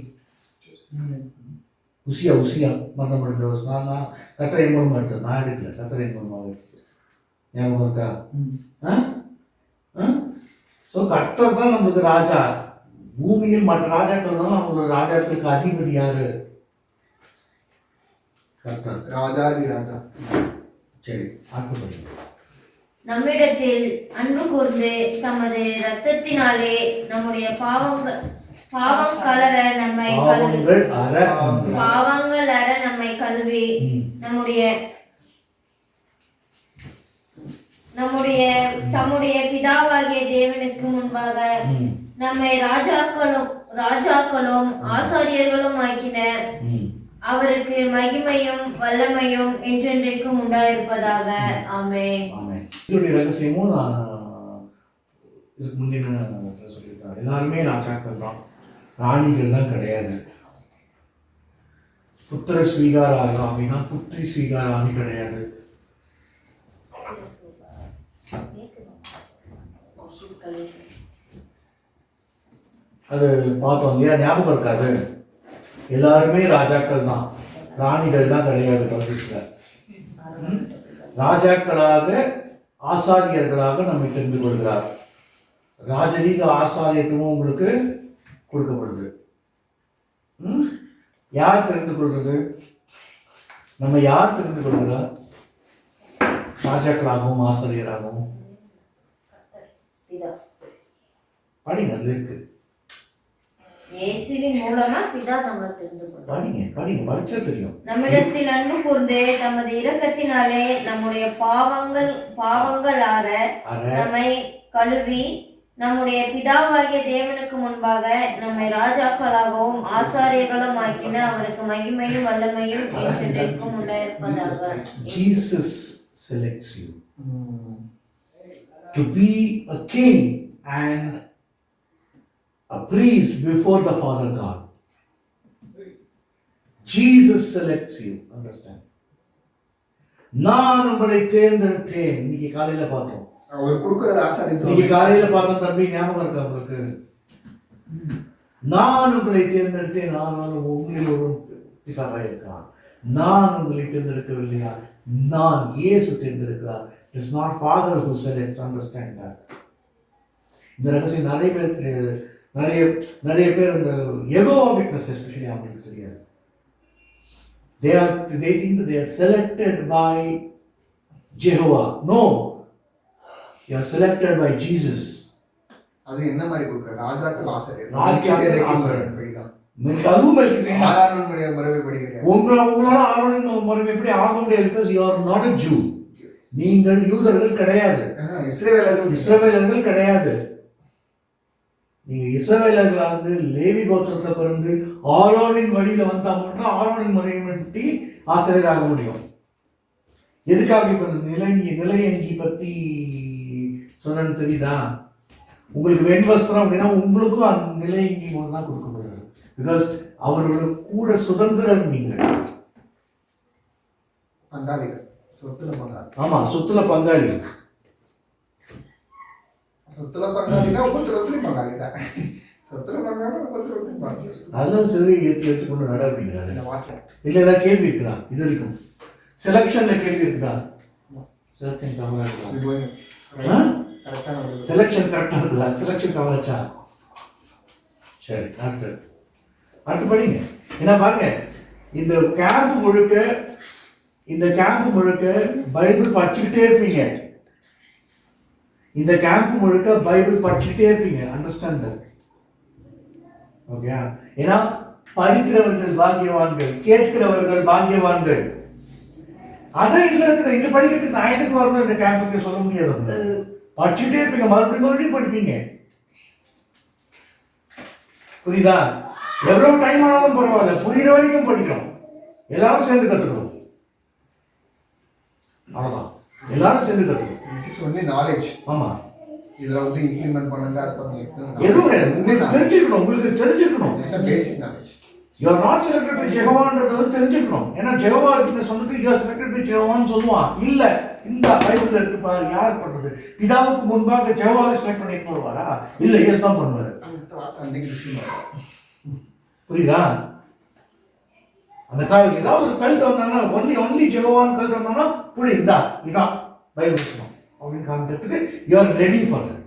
உசியா மரணம் அடைந்தவர். நான் கர்த்தரை மூலமாக எடுத்தது, நான் எடுக்கல, கர்த்தரை மூலமாக எடுத்தது. ஞாபகம் இருக்கா? ஸோ கர்த்தர் தான் நம்மளுக்கு ராஜா. பூமியில் மற்ற ராஜாக்கள் தான் நம்மளோட ராஜாக்களுக்கு அதிபதி யாரு? கர்த்தர், ராஜாதி ராஜா. சரி, அடுத்தபடி. நம்மிடத்தில் அன்பு கூர்ந்து தமது இரத்தத்தினாலே நம்முடைய பாவங்கள் கலர நம்மை கழுவி தம்முடைய பிதாவாகிய தேவனுக்கு முன்பாக நம்மை ராஜாக்களும் ஆசாரியர்களும் ஆக்கின அவருக்கு மகிமையும் வல்லமையும் என்றென்றைக்கும் உண்டாயிருப்பதாக. ஆமென். இதோடைய ரகசியமும் நான் இதுக்கு முந்தின சொல்லியிருக்கேன். எல்லாருமே ராஜாக்கள் தான், ராணிகள்லாம் கிடையாது. புத்திர ஸ்வீகார ஆகினா புத்திரி ஸ்வீகார ஆகி கிடையாது. அது பார்த்தோம் இல்லையா? ஞாபகம் இருக்காது? எல்லாருமே ராஜாக்கள் தான், ராணிகள் தான் கிடையாது. பரிசுல ராஜாக்களாக ஆசாரியர்களாக நம்மை தெரிந்து கொள்கிறார். ராஜரீக ஆசாரியத்துவம் உங்களுக்கு கொடுக்கப்படுது. யார் தெரிந்து கொள்றது? நம்ம யார் தெரிந்து கொள்கிறார்? ராஜாக்களாகவும் ஆசிரியராகவும் பிதா. படிங்க, அது இருக்கு. இயேசுவின் மூலமா பிதா நம்மை தெரிந்து கொண்டார். படிங்க படிச்சா தெரியும். நம்மிடத்தில் அன்பு கூர்ந்து தமது இரக்கத்தினாலே நம்முடைய பாவங்களார நம்மை கழுவி நம்முடைய பிதாவாகிய தேவனுக்கு முன்பாக நம்மை ராஜாக்களாகவும் ஆசாரியர்களும் ஆக்கின அவருக்கு மகிமையும் வல்லமையும் என்றென்றைக்கும் உண்டாயிருப்பதாக. Jesus selects you to be a king and a priest before the Father God. Jesus selects you. Understand? நான் உங்களை தேர்ந்தெடுத்தேன். இன்னைக்கு காலையில பார்த்தோம். அவர் கொடுக்கிற ஆசாரித்துவம். இன்னைக்கு காலையில பார்த்தோம் தம்பி, ஞாபகம் இருக்கா உங்களுக்கு? நான் உங்களை தேர்ந்தெடுத்தேன், ஆனாலும் உங்களில் ஒரு பிசாசாக இருக்கான். நான் உங்களை தேர்ந்தெடுக்கவில்லையா? நான் இயேசு தேர்ந்தெடுக்கிறார். It is not Father who selects. Understand that. இந்த ரகசியம் நிறைய பேர் தெரியாது. நிறைய பேர் இந்த யெகோவா விட்னஸ் எஸ்பெஷலி அவங்களுக்கு தெரியாது. They think that they are selected by Jehovah. No, you are selected by Jesus. அது என்ன மாதிரி கொடுக்கிற? ராஜாக்கள் ஆசாரியர். உங்களால ஆரோனின் முறைமை எப்படி ஆக முடியாது? Because you are not a Jew. நீங்கள் யூதர்கள் கிடையாது, இஸ்ரவேலர்கள் கிடையாது. நீங்க இஸ்ரவேலர்களா இருந்து லேவி கோத்திரத்துல பிறந்து ஆரோனின் வழியில வந்தா மட்டும் ஆரோனின் முறைமைப்படி ஆசிரியராக முடியும். எதுக்காக இப்ப நிலையங்கி பத்தி சொன்னு தெரியுதா? உங்களுக்கு வெண்வஸ்திரம் அப்படின்னா உங்களுக்கும் அந்த நிலையங்கி மூலம் தான் கொடுக்கப்படுறது. பிகாஸ் அவரோட கூட சுதந்திரம் நீங்கள் பங்காளிகள், சொத்துல பங்காளி. ஆமா, சொத்துல பங்காளி. சொத்துல பங்காளினா உபத்திரவத்திலையும் பங்காளி தான். சொத்துல பங்காளி உபத்திரவத்திலையும் பங்காளி. அதெல்லாம் சரி எடுத்துக்கொண்டு நட அப்படிங்கிறாரு. இல்லை ஏதாவது கேள்வி இருக்குதா? இது வரைக்கும் செலக்ஷன்ல கேள்வி இருக்குதா? செலக்ஷன் கவலை இருக்குதா? செலக்ஷன் கரெக்டாக இருக்குதா? செலக்ஷன் கவலைச்சா? சரி, அடுத்து படிங்க. என்ன பாருங்க, இந்த கேம்ப் முழுக்க பைபிள் படிச்சுக்கிட்டே இருப்பீங்க. இந்த கேம்ப் முழுக்க பைபிள் படிச்சுக்கிட்டே இருப்பீங்க. Understand that. ஓகே? ஏன்னா படிக்கிறவர்கள் பாக்கியவான்கள், கேட்கிறவர்கள் பாக்கியவான்கள். அதான் இதுல இருக்கிற இது படிக்கிறதுக்கு நான் எதுக்கு வரணும் இந்த கேம்புக்கு சொல்ல முடியாது. படிச்சுட்டே இருப்பீங்க, மறுபடியும் படிப்பீங்க. புரியுதா? எவ்வளவு டைம் ஆனாலும் பரவாயில்ல, புரியுற வரைக்கும் படிக்கிறோம். எல்லாரும் சேர்ந்து கத்துக்கிறோம். அவ்வளவுதான், எல்லாரும் சேர்ந்து கத்துக்கிறோம். This is only knowledge. ஆமா, இதெல்லாம் வந்து இம்ப்ளிமெண்ட் பண்ணுங்க, அது பண்ணுங்க. எதுவும் தெரிஞ்சுக்கணும், உங்களுக்கு தெரிஞ்சுக்கணும். It's a basic knowledge. You are not selected by Jehovahன்றது வந்து தெரிஞ்சுக்கணும். ஏன்னா ஜெகோவா கிட்ட சொன்னது you are selected by Jehovahன்னு சொல்லுவான். இல்ல, இந்த பைபிள்ல இருக்கு பாரு, யார் பண்றது? பிதாவுக்கு முன்பாக ஜெகோவாவை செலக்ட் பண்ணிட்டு வருவாரா? இல்ல, இயேசு தான் பண்ணுவாரு. புரியுதா? அந்த காலத்துல ஏதாவது ஒரு கல்ட்டு வந்தாங்கன்னா ஒன்லி ஜெகோவான்னு கல்ட்டு வந்தாங்கன்னா புரியுதா? இதான் பைபிள் இருக்கணும் அப்படின்னு காமிக்கிறதுக்கு you are ready for that.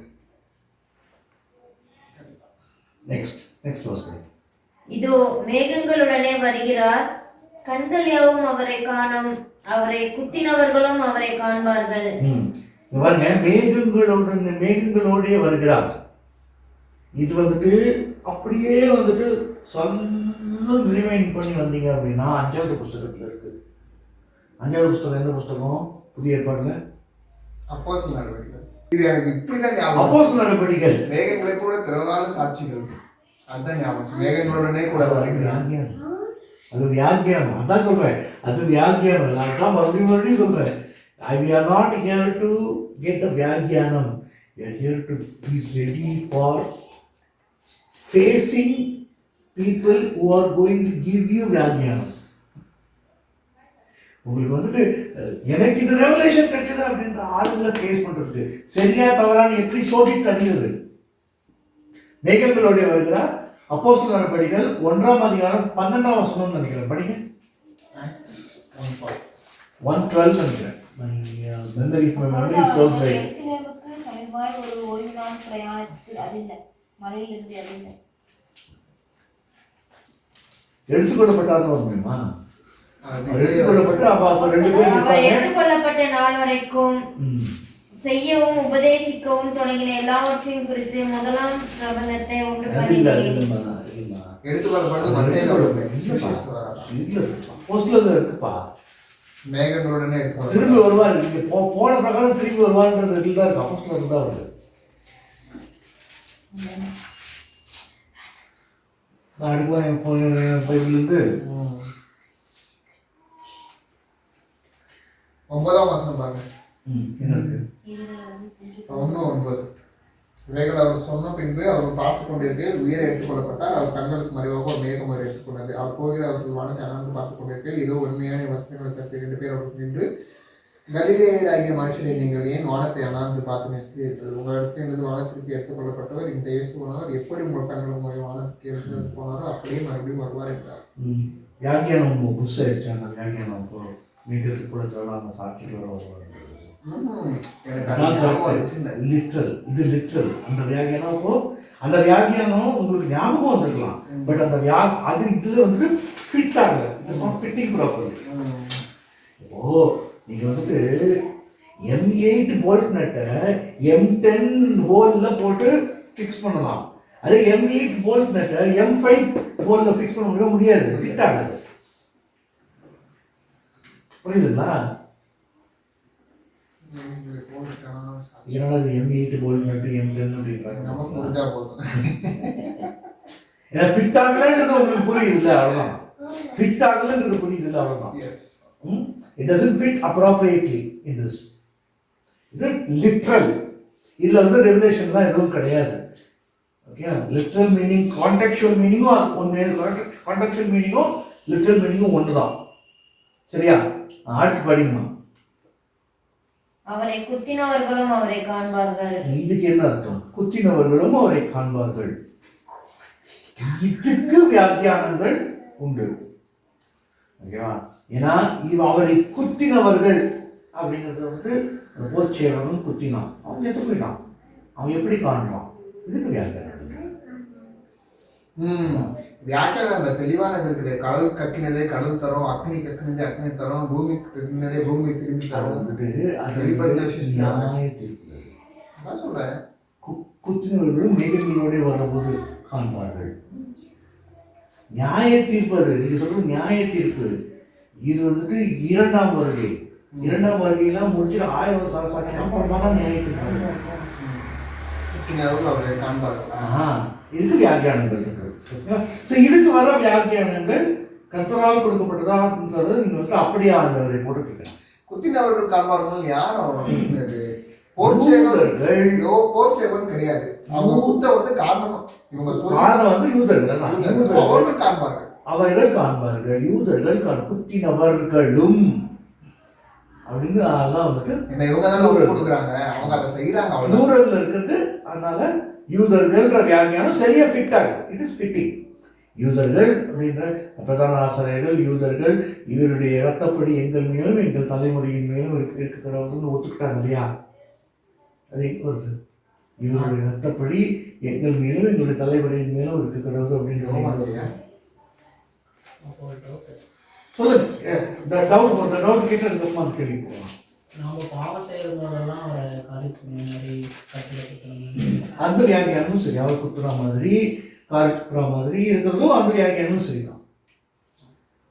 Next verse. இதோ மேகங்களுடனே வருகிறார், கண்களியாவும் அவரை காணும், அவரை குத்தினவர்களும் அவரை காண்பார்கள். பாருங்க, மேகங்களோடே வருகிறார். இது வந்துட்டு அப்படியே வந்துட்டு சொல்லும் ரிமைண்ட் பண்ணி வந்தீங்க அப்படின்னா 5வது புஸ்தகத்துல இருக்கு. 5வது புஸ்தகம் எந்த புஸ்தகம்? புதிய ஏற்பாடுல அப்போஸ்தலர் நடவடிக்கைகள். இது எனக்கு இப்படிதான் ஞாபகம். அப்போஸ்தலர் நடவடிக்கைகள். மேகங்களை கூட திரளான சாட்சிகள். அதான் ஞாபகம். மேகங்களுடனே கூட வருகிறார். அது வியாக்கியானம். அதான் சொல்றேன், அது வியாக்கியானம். நான் மறுபடியும் சொல்றேன், we are not here to get the வியாக்கியானம். We are here to be ready for facing people who are going to give you வியாக்கியானம். உங்களுக்கு வந்துட்டு எனக்கு இது ரெவலேஷன் கிடைச்சது அப்படின்ற ஆளுங்களை ஃபேஸ் பண்றதுக்கு சரியா தவறான எப்படி சோதித்து அறியுது. மேகங்களோட வருகிறார். அப்போஸ்தலர் நடபடிகள் 1ஆம் அதிகாரம் 12ஆம் வசனம் நினைக்கிறேன், படிங்க. 1:12 நினைக்கிறேன். எருசலேமுக்கு சமீபமாய் ஒரு ஓய்வு நாள் பிரயாணத்தில் அதில்லை, மலையிலிருந்து அதில்லை. எடுத்துக்கொள்ளப்பட்டார்னு வருமா? எடுத்துக்கொள்ளப்பட்ட அப்ப 2 பேர் எடுத்துக்கொள்ளப்பட்ட நாள் வரைக்கும் செய்யவும் உபதேசிக்கவும் தொடங்கின எல்லாவற்றையும் குறித்து முதலாம் பிரபந்தத்தை ஒன்று அது இல்லை, அது பண்ணினேன். இல்லைம்மா, அது இல்லைம்மா. எடுத்துக்கொள்ளப்படுறது மத்திய அப்போஸ்தலர்ல இருக்குப்பா. மேகங்களுடனே எடுத்துக்கொள்ள திரும்பி வருவார். நீங்க போன பிரகாரம் திரும்பி வருவார்ன்றது இதுல தான் இருக்கு. அப்போஸ்தலர் தான் இருக்கு. நான் எடுக்குவேன் என் பைபிள்லேருந்து. 9ஆம் வசனம் பாருங்க. என்ன இருக்கு? 1:9. இவைகள் அவர் சொன்ன பின்பு அவர் பார்த்து கொண்டிருக்கையில் உயர் எடுத்துக்கொள்ளப்பட்டார். அவர் கண்களுக்கு மறைவாக ஒரு மேகம் வரை எடுத்துக்கொண்டது. அவர் போகிற அவர்கள் வானத்தை அண்ணாந்து பார்த்து கொண்டிருக்கையில் இதோ உண்மையான வசனங்களை தப்பி 2 பேர் அவருக்கு நின்று, கலிலேயராகிய மனுஷரை நீங்கள் ஏன் வானத்தை அண்ணாந்து பார்த்து நிற்கிறீர்கள்? உங்களிடத்தில் எனது வானத்திற்கு எடுத்துக்கொள்ளப்பட்டவர் இந்த இயேசுவானவர் எப்படி உங்கள் கண்களுக்கு முறை வானத்திற்கு எடுத்து போனாரோ அப்படியே மறுபடியும் வருவார் என்றார். வியாக்கியானம் புஷ் ஆயிடுச்சு. அந்த வியாக்கியானம் மீட்கிறதுக்கு கூட தேவையான சாட்சிகளோட வருவார். லிட்ரல், இது லிட்ரல். அந்த வியாகியானம் உங்களுக்கு ஞாபகம் வந்துருக்கலாம். பட் அந்த அது இதுல வந்துட்டு ஃபிட் ஆகல. It's not fitting properly. Oh, நீங்க வந்துட்டு M8 போல்ட் நட்டை M10 ஹோல்ல போட்டு ஃபிக்ஸ் பண்ணலாம். அதே M8 போல்ட் நட்டை M5 ஹோல்ல ஃபிக்ஸ் பண்ண முடியாது. ஃபிட் ஆகாது. புரியுதுங்களா? இதனால M8 போல்ட் நட்டு M10 அப்படின்றாங்க. நமக்கு முடிஞ்சா போதும். ஏன்னா ஃபிட் ஆகலன்றது உங்களுக்கு புரியுது இல்லை, அவ்வளோதான். ஃபிட் ஆகலன்றது புரியுது இல்லை, அவ்வளோதான். It doesn't fit appropriately in this. இது லிட்ரல். இதுல வந்து ரெவலேஷன்லாம் எதுவும் கிடையாது. ஓகே, லிட்ரல் மீனிங் கான்டெக்சுவல் மீனிங்கும் ஒன்று, கான்டெக்சுவல் மீனிங்கும் லிட்ரல் மீனிங்கும் ஒன்று தான். சரியா? அடுத்து படிங்கம்மா. அவரை குத்தினவர்களும் அவரை காண்பார்கள். இதுக்கு என்ன அர்த்தம்? குத்தினவர்களும் அவரை காண்பார்கள். இதுக்கு வியாக்கியானங்கள் உண்டு. ஓகேவா? ஏன்னா அவரை குத்தினவர்கள் அப்படிங்கிறது வந்து போர்ச்சேவனும் குத்தினான், அவன் செத்து போயிட்டான். அவன் எப்படி காண்பான்? இதுக்கு வியாக்கியானம். வியாக்கியானம் தெளிவானது இருக்குது. கடல் கக்கினதே கடல் தரும், அக்னி கக்கினதே அக்னி தரும், பூமி கக்கினதே பூமி திரும்பி தரும். சொல்றேன், குத்தினவர்களும் மேகங்களோட வரும்போது காண்பார்கள். நியாய தீர்ப்பு. அது நீங்க சொல்றது நியாய தீர்ப்பு. இது வந்துட்டு 2ஆம் வருகை. 2ஆம் வருகையெல்லாம் முடிச்சுட்டு 1000 வருஷ சாட்சி அப்புறமா தான் நியாய தீர்ப்பு. அவரை காண்பார்கள். இதுக்கு வியாக்கியானங்கள் இருக்கு. இதுக்கு வர வியாக்கியானங்கள் கர்த்தரால் கொடுக்கப்பட்டதா நீங்க வந்து அப்படியே ஆண்டவரை போட்டுருக்கீங்க. குத்தினவர்கள் காண்பார்கள். யார் அவர் குத்தினது? போர்ச்சேவன் கிடையாது. அவங்க குத்த வந்து காரணம் வந்து யூதர்கள். அவர்கள் காண்பார்கள். அவர்கள் காண்பார்கள். யூதர்கள் குத்தினவர்களும் அப்படின்னு அதெல்லாம் வந்துட்டு இவங்க தானே கொடுக்குறாங்க, அவங்க அதை செய்யறாங்க. நூறல்ல இருக்கிறது. அதனால யூதர்கள்ன்ற வியாக்கியானம் சரியா ஃபிட் ஆகுது. It is fitting. யூதர்கள் அப்படின்ற பிரதான ஆசிரியர்கள் யூதர்கள் இவருடைய இரத்தப்படி எங்கள் மேலும் எங்கள் தலைமுறையின் மேலும் இருக்கிறவர்கள் ஒத்துக்கிட்டாங்க இல்லையா? அதே வருது. இவருடைய இரத்தப்படி எங்கள் மேலும் எங்களுடைய தலைமுறையின் மேலும் இருக்கிறது அப்படின்னு சொல்லுங்க. இந்த டவுட் கேட்டு அதுக்கப்புறமா கேள்வி போகலாம். நம்ம பாவம் செய்யறது போதெல்லாம் அவரை அந்த வியாக்கியானமும் சரி. அவர் குத்துற மாதிரி காரிக்குற மாதிரி இருக்கிறதும் அந்த வியாக்கியானமும் சரிதான்.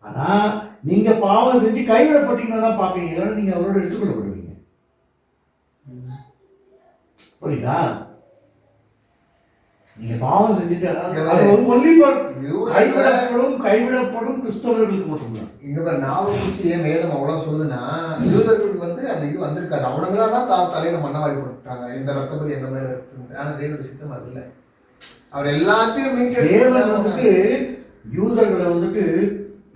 ஆனா நீங்க பாவம் செஞ்சு கைவிடப்பட்டீங்கன்னா தான் பார்ப்பீங்க, இல்லைன்னா நீங்க அவரோட எடுத்துக்கொள்ளப்படுவீங்க. புரியுதா? நீங்க பாவம் செஞ்சுட்டு கைவிடப்படும் கிறிஸ்தவர்களுக்கு மட்டும்தான். இங்க நாவ குறிச்சு ஏன் மேலும் அவ்வளவு சொல்லுதுன்னா, யூதர்களுக்கு வந்து அந்த இது வந்திருக்காது. அவனுங்களா தான் தலையில மண்ணவாரி போட்டுட்டாங்க, இந்த ரத்தப்பதி எங்க மேல இருக்கு. ஆனா தேவனுடைய சித்தம் அது இல்லை. அவர் எல்லாத்தையும் தேவன் வந்துட்டு யூதர்களை வந்துட்டு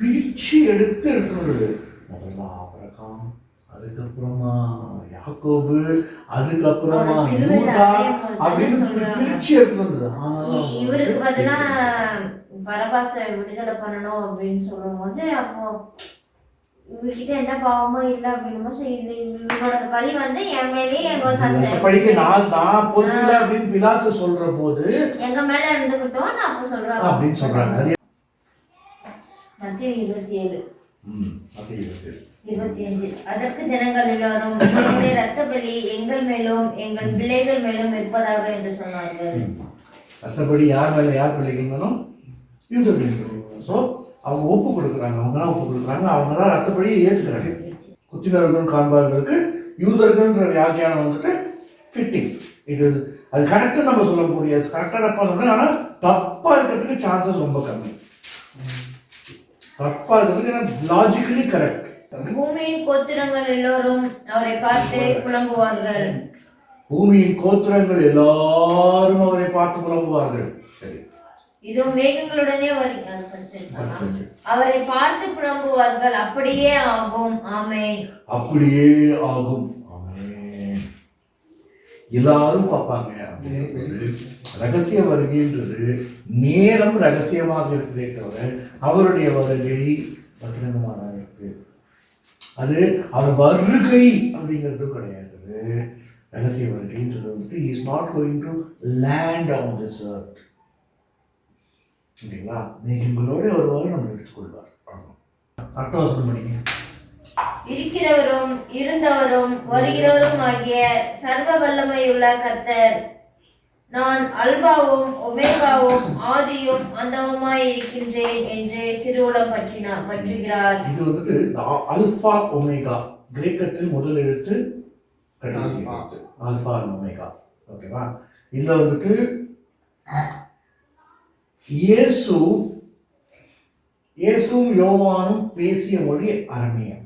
பிரிச்சு எடுத்துட்டு முதல்ல ஆபிரகாம், அதுக்கப்புறமா யாக்கோபு, அதுக்கப்புறமா யூதா அப்படின்னு பிரிச்சு எடுத்து வந்தது. இவருக்கு பதிலா பரபாசை விடுதலை பண்ணணும் அப்படின்னு சொல்லும் போது அப்போ இவர்கிட்ட எந்த பாவமும் இல்லை அப்படின்னு இவரோட பழி வந்து என் மேலேயே படிக்க நான் பொருள் அப்படின்னு பிலாத்து சொல்ற போது எங்க மேல இருந்துகிட்டோம் நான் அப்ப சொல்றேன் அப்படின்னு சொல்றாங்க. மத்திய 27 25. அதற்கு ஜனங்கள் எல்லாரும் உம்முடைய இரத்த பலி எங்கள் மேலும் எங்கள் பிள்ளைகள் மேலும் இருப்பதாக என்று சொன்னார்கள். மற்றபடி யார் மேலே யார் பிள்ளைகள் மேலும் யூதர்கள். ஸோ அவங்க ஒப்பு கொடுக்குறாங்க, அவங்க தான் ஒப்பு கொடுக்குறாங்க, அவங்க தான் ரத்தப்படியை ஏற்றுக்கிறாங்க. குத்தினர்கள் காண்பார்களுக்கு யூதர்கள்ன்ற வியாக்கியானம் வந்துட்டு ஃபிட்டிங். இது அது கரெக்டாக நம்ம சொல்ல முடியாது, கரெக்டாக தப்பாக சொல்கிறேன். ஆனால் தப்பாக இருக்கிறதுக்கு சான்சஸ் ரொம்ப கம்மி. தப்பாக இருக்கிறதுக்கு லாஜிக்கலி கரெக்ட். பூமியின் கோத்திரங்கள் எல்லோரும் அவரை பார்த்து புலம்புவார்கள். பூமியின் கோத்திரங்கள் எல்லாரும் அவரை பார்த்து புலம்புவார்கள். சரி, இதோ மேகங்களுடனே அவரை பார்த்து புலம்புவார்கள். அப்படியே ஆகும். ஆமென். அப்படியே ஆகும். ஆமென். எல்லாரும் பார்ப்பாங்க. ரகசிய வருகைன்றது நேரம் ரகசியமாக இருக்கிறதே தவிர அவருடைய வருகை பகிரங்கமாக இருக்கு. அது அவர் வருகை அப்படிங்கிறது கிடையாது. ரகசிய வருகைன்றது வந்துட்டு is not going to land on this earth. சரிங்களா? மேகங்களோடு வருவார், நம்ம எடுத்துக்கொள்வார். அர்த்தவசனம் பண்ணிங்க. இருக்கிறவரும் இருந்தவரும் வருகிறவரும் ஆகிய சர்வ வல்லமையுள்ள கர்த்தர், நான் அல்பாவும் ஒமேகாவும் ஆதியும் அந்தமுமாய் இருக்கின்றேன் என்று திருவுளம் பற்றுகிறார். இது வந்துட்டு அல்பா ஒமேகா, கிரேக்கத்தில் முதல் எழுத்து கடைசி எழுத்து ஆல்பா ஒமேகா. ஓகேவா? இதுல வந்துட்டு இயேசுவும் யோவானும் பேசிய மொழி அரமியம்.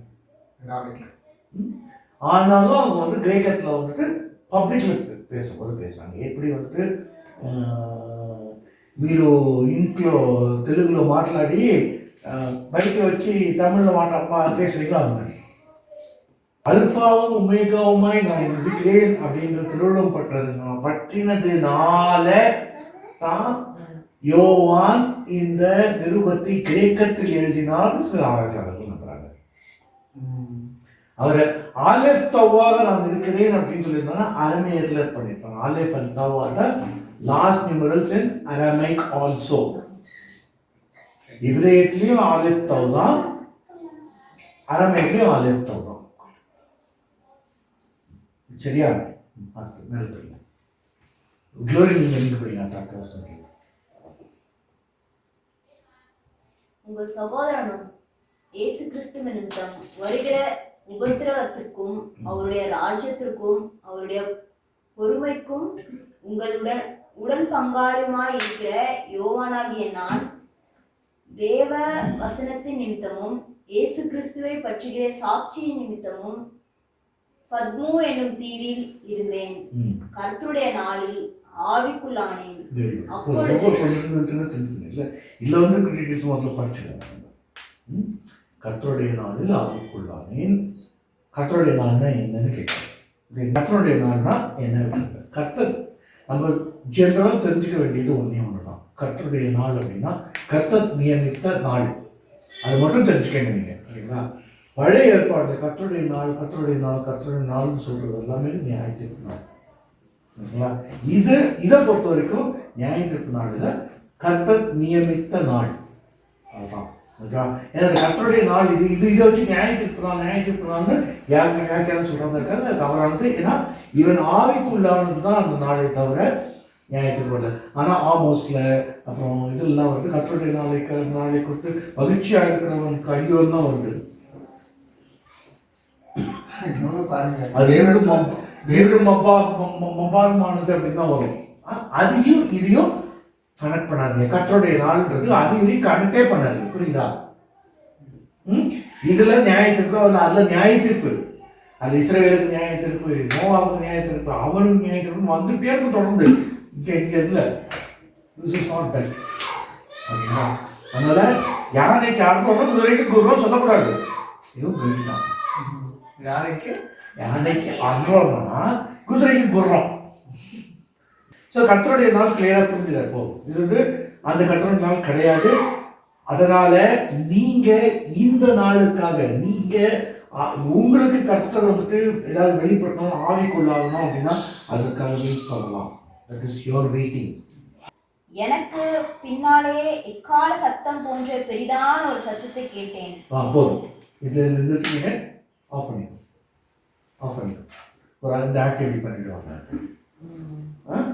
ஆனாலும் அவங்க வந்து கிரேக்கத்தில் வந்துட்டு பப்ளிக்ல பேசும்போது பேசுறாங்க. எப்படி வந்துட்டு మీరు ఇంట్లో తెలుగులో మాట్లాడి బయట వచ్చి తమిళ్లో பேசுறீங்களா? அவங்க அல்பாவும் உமேகாவுமாய் நான் இருக்கிறேன் அப்படின்ற திருவிழம் பற்றினதுனால தான் யோவான் இந்த நிருபத்தை கிரேக்கத்தில் எழுதினார் சில ஆராய்ச்சியாளர்கள் நம்புறாங்க. அவரை ஆலேஃப் தவ்வாக நான் இருக்கிறேன் அப்படின்னு சொல்லியிருந்தாங்கன்னா அரமேயத்தில் பண்ணியிருப்பாங்க. ஆலேஃப் அண்ட் தவ்வா தான் லாஸ்ட் நியூமரல்ஸ் இன் அரமைக் ஆல்சோ. இப்ரேயத்திலையும் ஆலேஃப் தவ் தான், அரமைக்லையும் ஆலேஃப் தவ் தான். சரியா? மேலே படிங்க. க்ளோரி நீங்க எங்க படிங்க? அடுத்த உங்கள் சகோதரனும் இயேசு கிறிஸ்து நிமித்தம் வருகிற உபத்திரவத்திற்கும் அவருடைய ராஜ்யத்திற்கும் அவருடைய பொறுமைக்கும் உங்களுடன் உடன் பங்காளியுமாய் இருக்கிற யோவானாகிய நான் தேவ வசனத்தின் நிமித்தமும் இயேசு கிறிஸ்துவை பற்றுகிற சாட்சியின் நிமித்தமும் பத்மு என்னும் தீவில் இருந்தேன். கர்த்தருடைய நாளில் ஆவிக்குள்ளானேன். கர்த்தருடைய நாளில் ஆவிக்குள்ளானேன். கர்த்தருடைய நாள்னா என்னன்னு கேட்கிறேன். கர்த்தருடைய நாள்னா என்ன? கர்த்தர் நம்ம ஜெனரலாக தெரிஞ்சுக்க வேண்டியது ஒன்றே ஒன்று தான். கர்த்தருடைய நாள் அப்படின்னா கர்த்தர் நியமித்த நாள், அது மட்டும் தெரிஞ்சுக்கங்க நீங்கள். சரிங்களா? பழைய ஏற்பாடு கர்த்தருடைய நாள் கர்த்தருடைய நாள் கர்த்தருடைய நாள்னு சொல்கிறது எல்லாமே நியாயத்தீர்ப்பு நாள். சரிங்களா? இதை பொறுத்த வரைக்கும் நியாயத்தீர்ப்பு நாளில் கர்த்தர் நியமித்த நாள் அதுதான். ஓகேவா? ஏன்னா கர்த்தருடைய நாள் இதை வச்சு நியாயத்தீர்ப்பு நாள்னு யாருன்னு சொல்கிறாங்க இருக்காங்க. அது தவறானது. ஏன்னா இவன் ஆவிக்குள்ளானது தான் அந்த நாளை தவிர நியாயத்தீர்ப்பு இல்லை. ஆனால் ஆமோஸில் அப்புறம் இதெல்லாம் வருது, கர்த்தருடைய நாளை கொடுத்து மகிழ்ச்சியாக இருக்கிறவனுக்கு ஐயோன்னு தான் வருது. மபாகமானது அப்படின்னு தான் வரும். அதையும் இதையும் கனெக்ட் பண்ணாதீங்க. கர்த்தருடைய நாள்ன்றது அதையும் கனெக்டே பண்ணாதீங்க. புரியுதா? இதுல நியாயத்தீர்ப்பு, அதுல நியாயத்தீர்ப்பு, அது இஸ்ரவேலுக்கு நியாயத்தீர்ப்பு, நோவாவுக்கு நியாயத்தீர்ப்பு, அவனுக்கு நியாயத்தீர்ப்பு வந்துட்டே இருக்கு தொடர்ந்து. இங்க இதுல திஸ் இஸ் நாட் தட். ஓகேவா? அதனால யானைக்கு அர்த்தம் குதிரைக்கு குர்ரம் சொல்லக்கூடாது. இதுவும் கேட்டுதான். யானைக்கு அர்றம்னா குதிரைக்கு குர்ரம். ஸோ கர்த்தருடைய நாள் கிளியராக புரிஞ்சுல. இப்போ இது வந்து அந்த கர்த்தருடைய நாள் கிடையாது. அதனால நீங்க இந்த நாளுக்காக நீங்க உங்களுக்கு கர்த்தர் வந்துட்டு ஏதாவது வெளிப்படணும், ஆவிக்குள்ளாகணும் அப்படின்னா அதுக்காக வெயிட் பண்ணலாம். That is your waiting. எனக்கு பின்னாலே எக்கால சத்தம் போன்ற பெரிதான ஒரு சத்தத்தை கேட்டேன். போதும். இதில் நிறுத்திங்க, ஆஃப் பண்ணிக்கோ, ஒரு இந்த ஆக்டிவிட்டி பண்ணிட்டு வாங்க.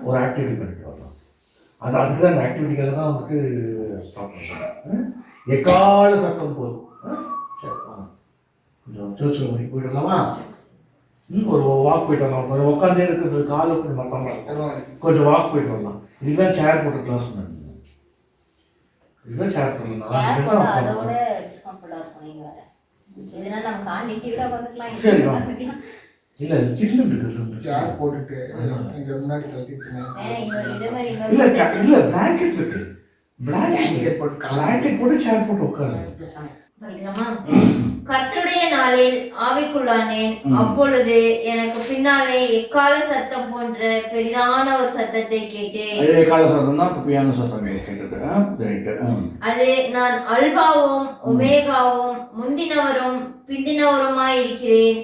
ஒரு ஆக்டிவிட்டி பண்ணிட்டு வரலாம். அதுக்கு தான், அந்த ஆக்டிவிட்டிக்காக தான் வந்துட்டு ஸ்டாப் பண்ணுறேன். எக்கால சத்தம் போதும். சரி வாங்க, கொஞ்சம் சர்ச்சில் மணிக்கு போயிடலாமா? ஒரு வாக் போயிட்டு வரலாம். கொஞ்சம் உட்காந்தே இருக்கிறது காலை கொஞ்சம் மறக்காம கொஞ்சம் வாக் போயிட்டு வரலாம். இதுதான் சேர் போட்டு கிளாஸ் பண்ண, இதுதான் சேர் சேர் போட்டா அதோட டிஸ்கம்ஃபர்ட்டா இருக்கும். நீங்க வேற இதனால நம்ம கால் நீட்டி விட உட்காந்துக்கலாம். இல்லை சில்லு இருக்குது. சேர் போட்டுட்டு இங்க முன்னாடி தள்ளிட்டு இதே மாதிரி இல்லை இல்லை பிளாங்கெட் இருக்கு. பிளாங்கெட் போட்டு பிளாங்கெட் போட்டு சேர் போட்டு உட்காரு. படிக்கலாமா? கர்த்தருடைய நாளில் ஆவிக்குள்ளானேன். அப்பொழுது எனக்கு பின்னாலே எக்கால சத்தம் போன்ற பெரிதான ஒரு சத்தத்தை கேட்டேன். எக்கால சத்தம் தான் பியானோ சத்தம் கேட்டது. அது நான் அல்பாவும் ஒமேகாவும் முந்தினவரும் பிந்தினவருமாய் இருக்கிறேன்.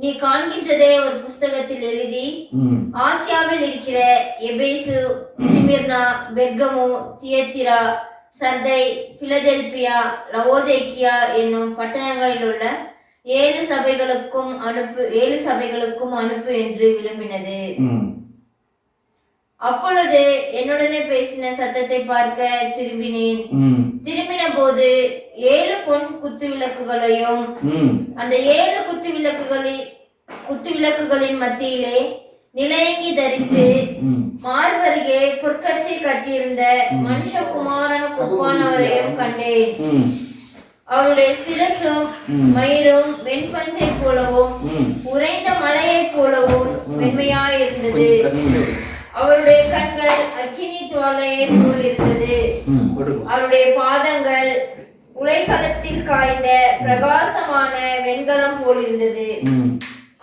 நீ காண்கின்றதே ஒரு புஸ்தகத்தில் எழுதி ஆசியாவில் இருக்கிற எபேசு, சிமிர்னா, பெர்கமு, தியத்திரா, சர்தை, பிலதெல்பியா, லவோதேக்கியா என்னும் பட்டணங்களில் உள்ள 7 சபைகளுக்கும் அனுப்பு என்று விளம்பினது. அப்பொழுது என்னுடனே பேசின சத்தத்தை பார்க்க திரும்பினேன். திரும்பின போது 7 பொன் குத்து விளக்குகளையும் அந்த 7 குத்து விளக்குகளின் மத்தியிலே நிலையங்கி தரித்து மார்பருகே பொற்கச்சி கட்டியிருந்த மனுஷகுமாரனுக்கு ஒப்பானவரையும் கண்டேன். அவருடைய சிரசும் மயிரும் வெண்பஞ்சை போலவும் உறைந்த மலையை போலவும் வெண்மையாயிருந்தது. அவருடைய கண்கள் அக்கினி ஜுவாலையை போல் இருந்தது. அவருடைய பாதங்கள் உலைக்களத்தில் காய்ந்த பிரகாசமான வெண்கலம் போல் இருந்தது.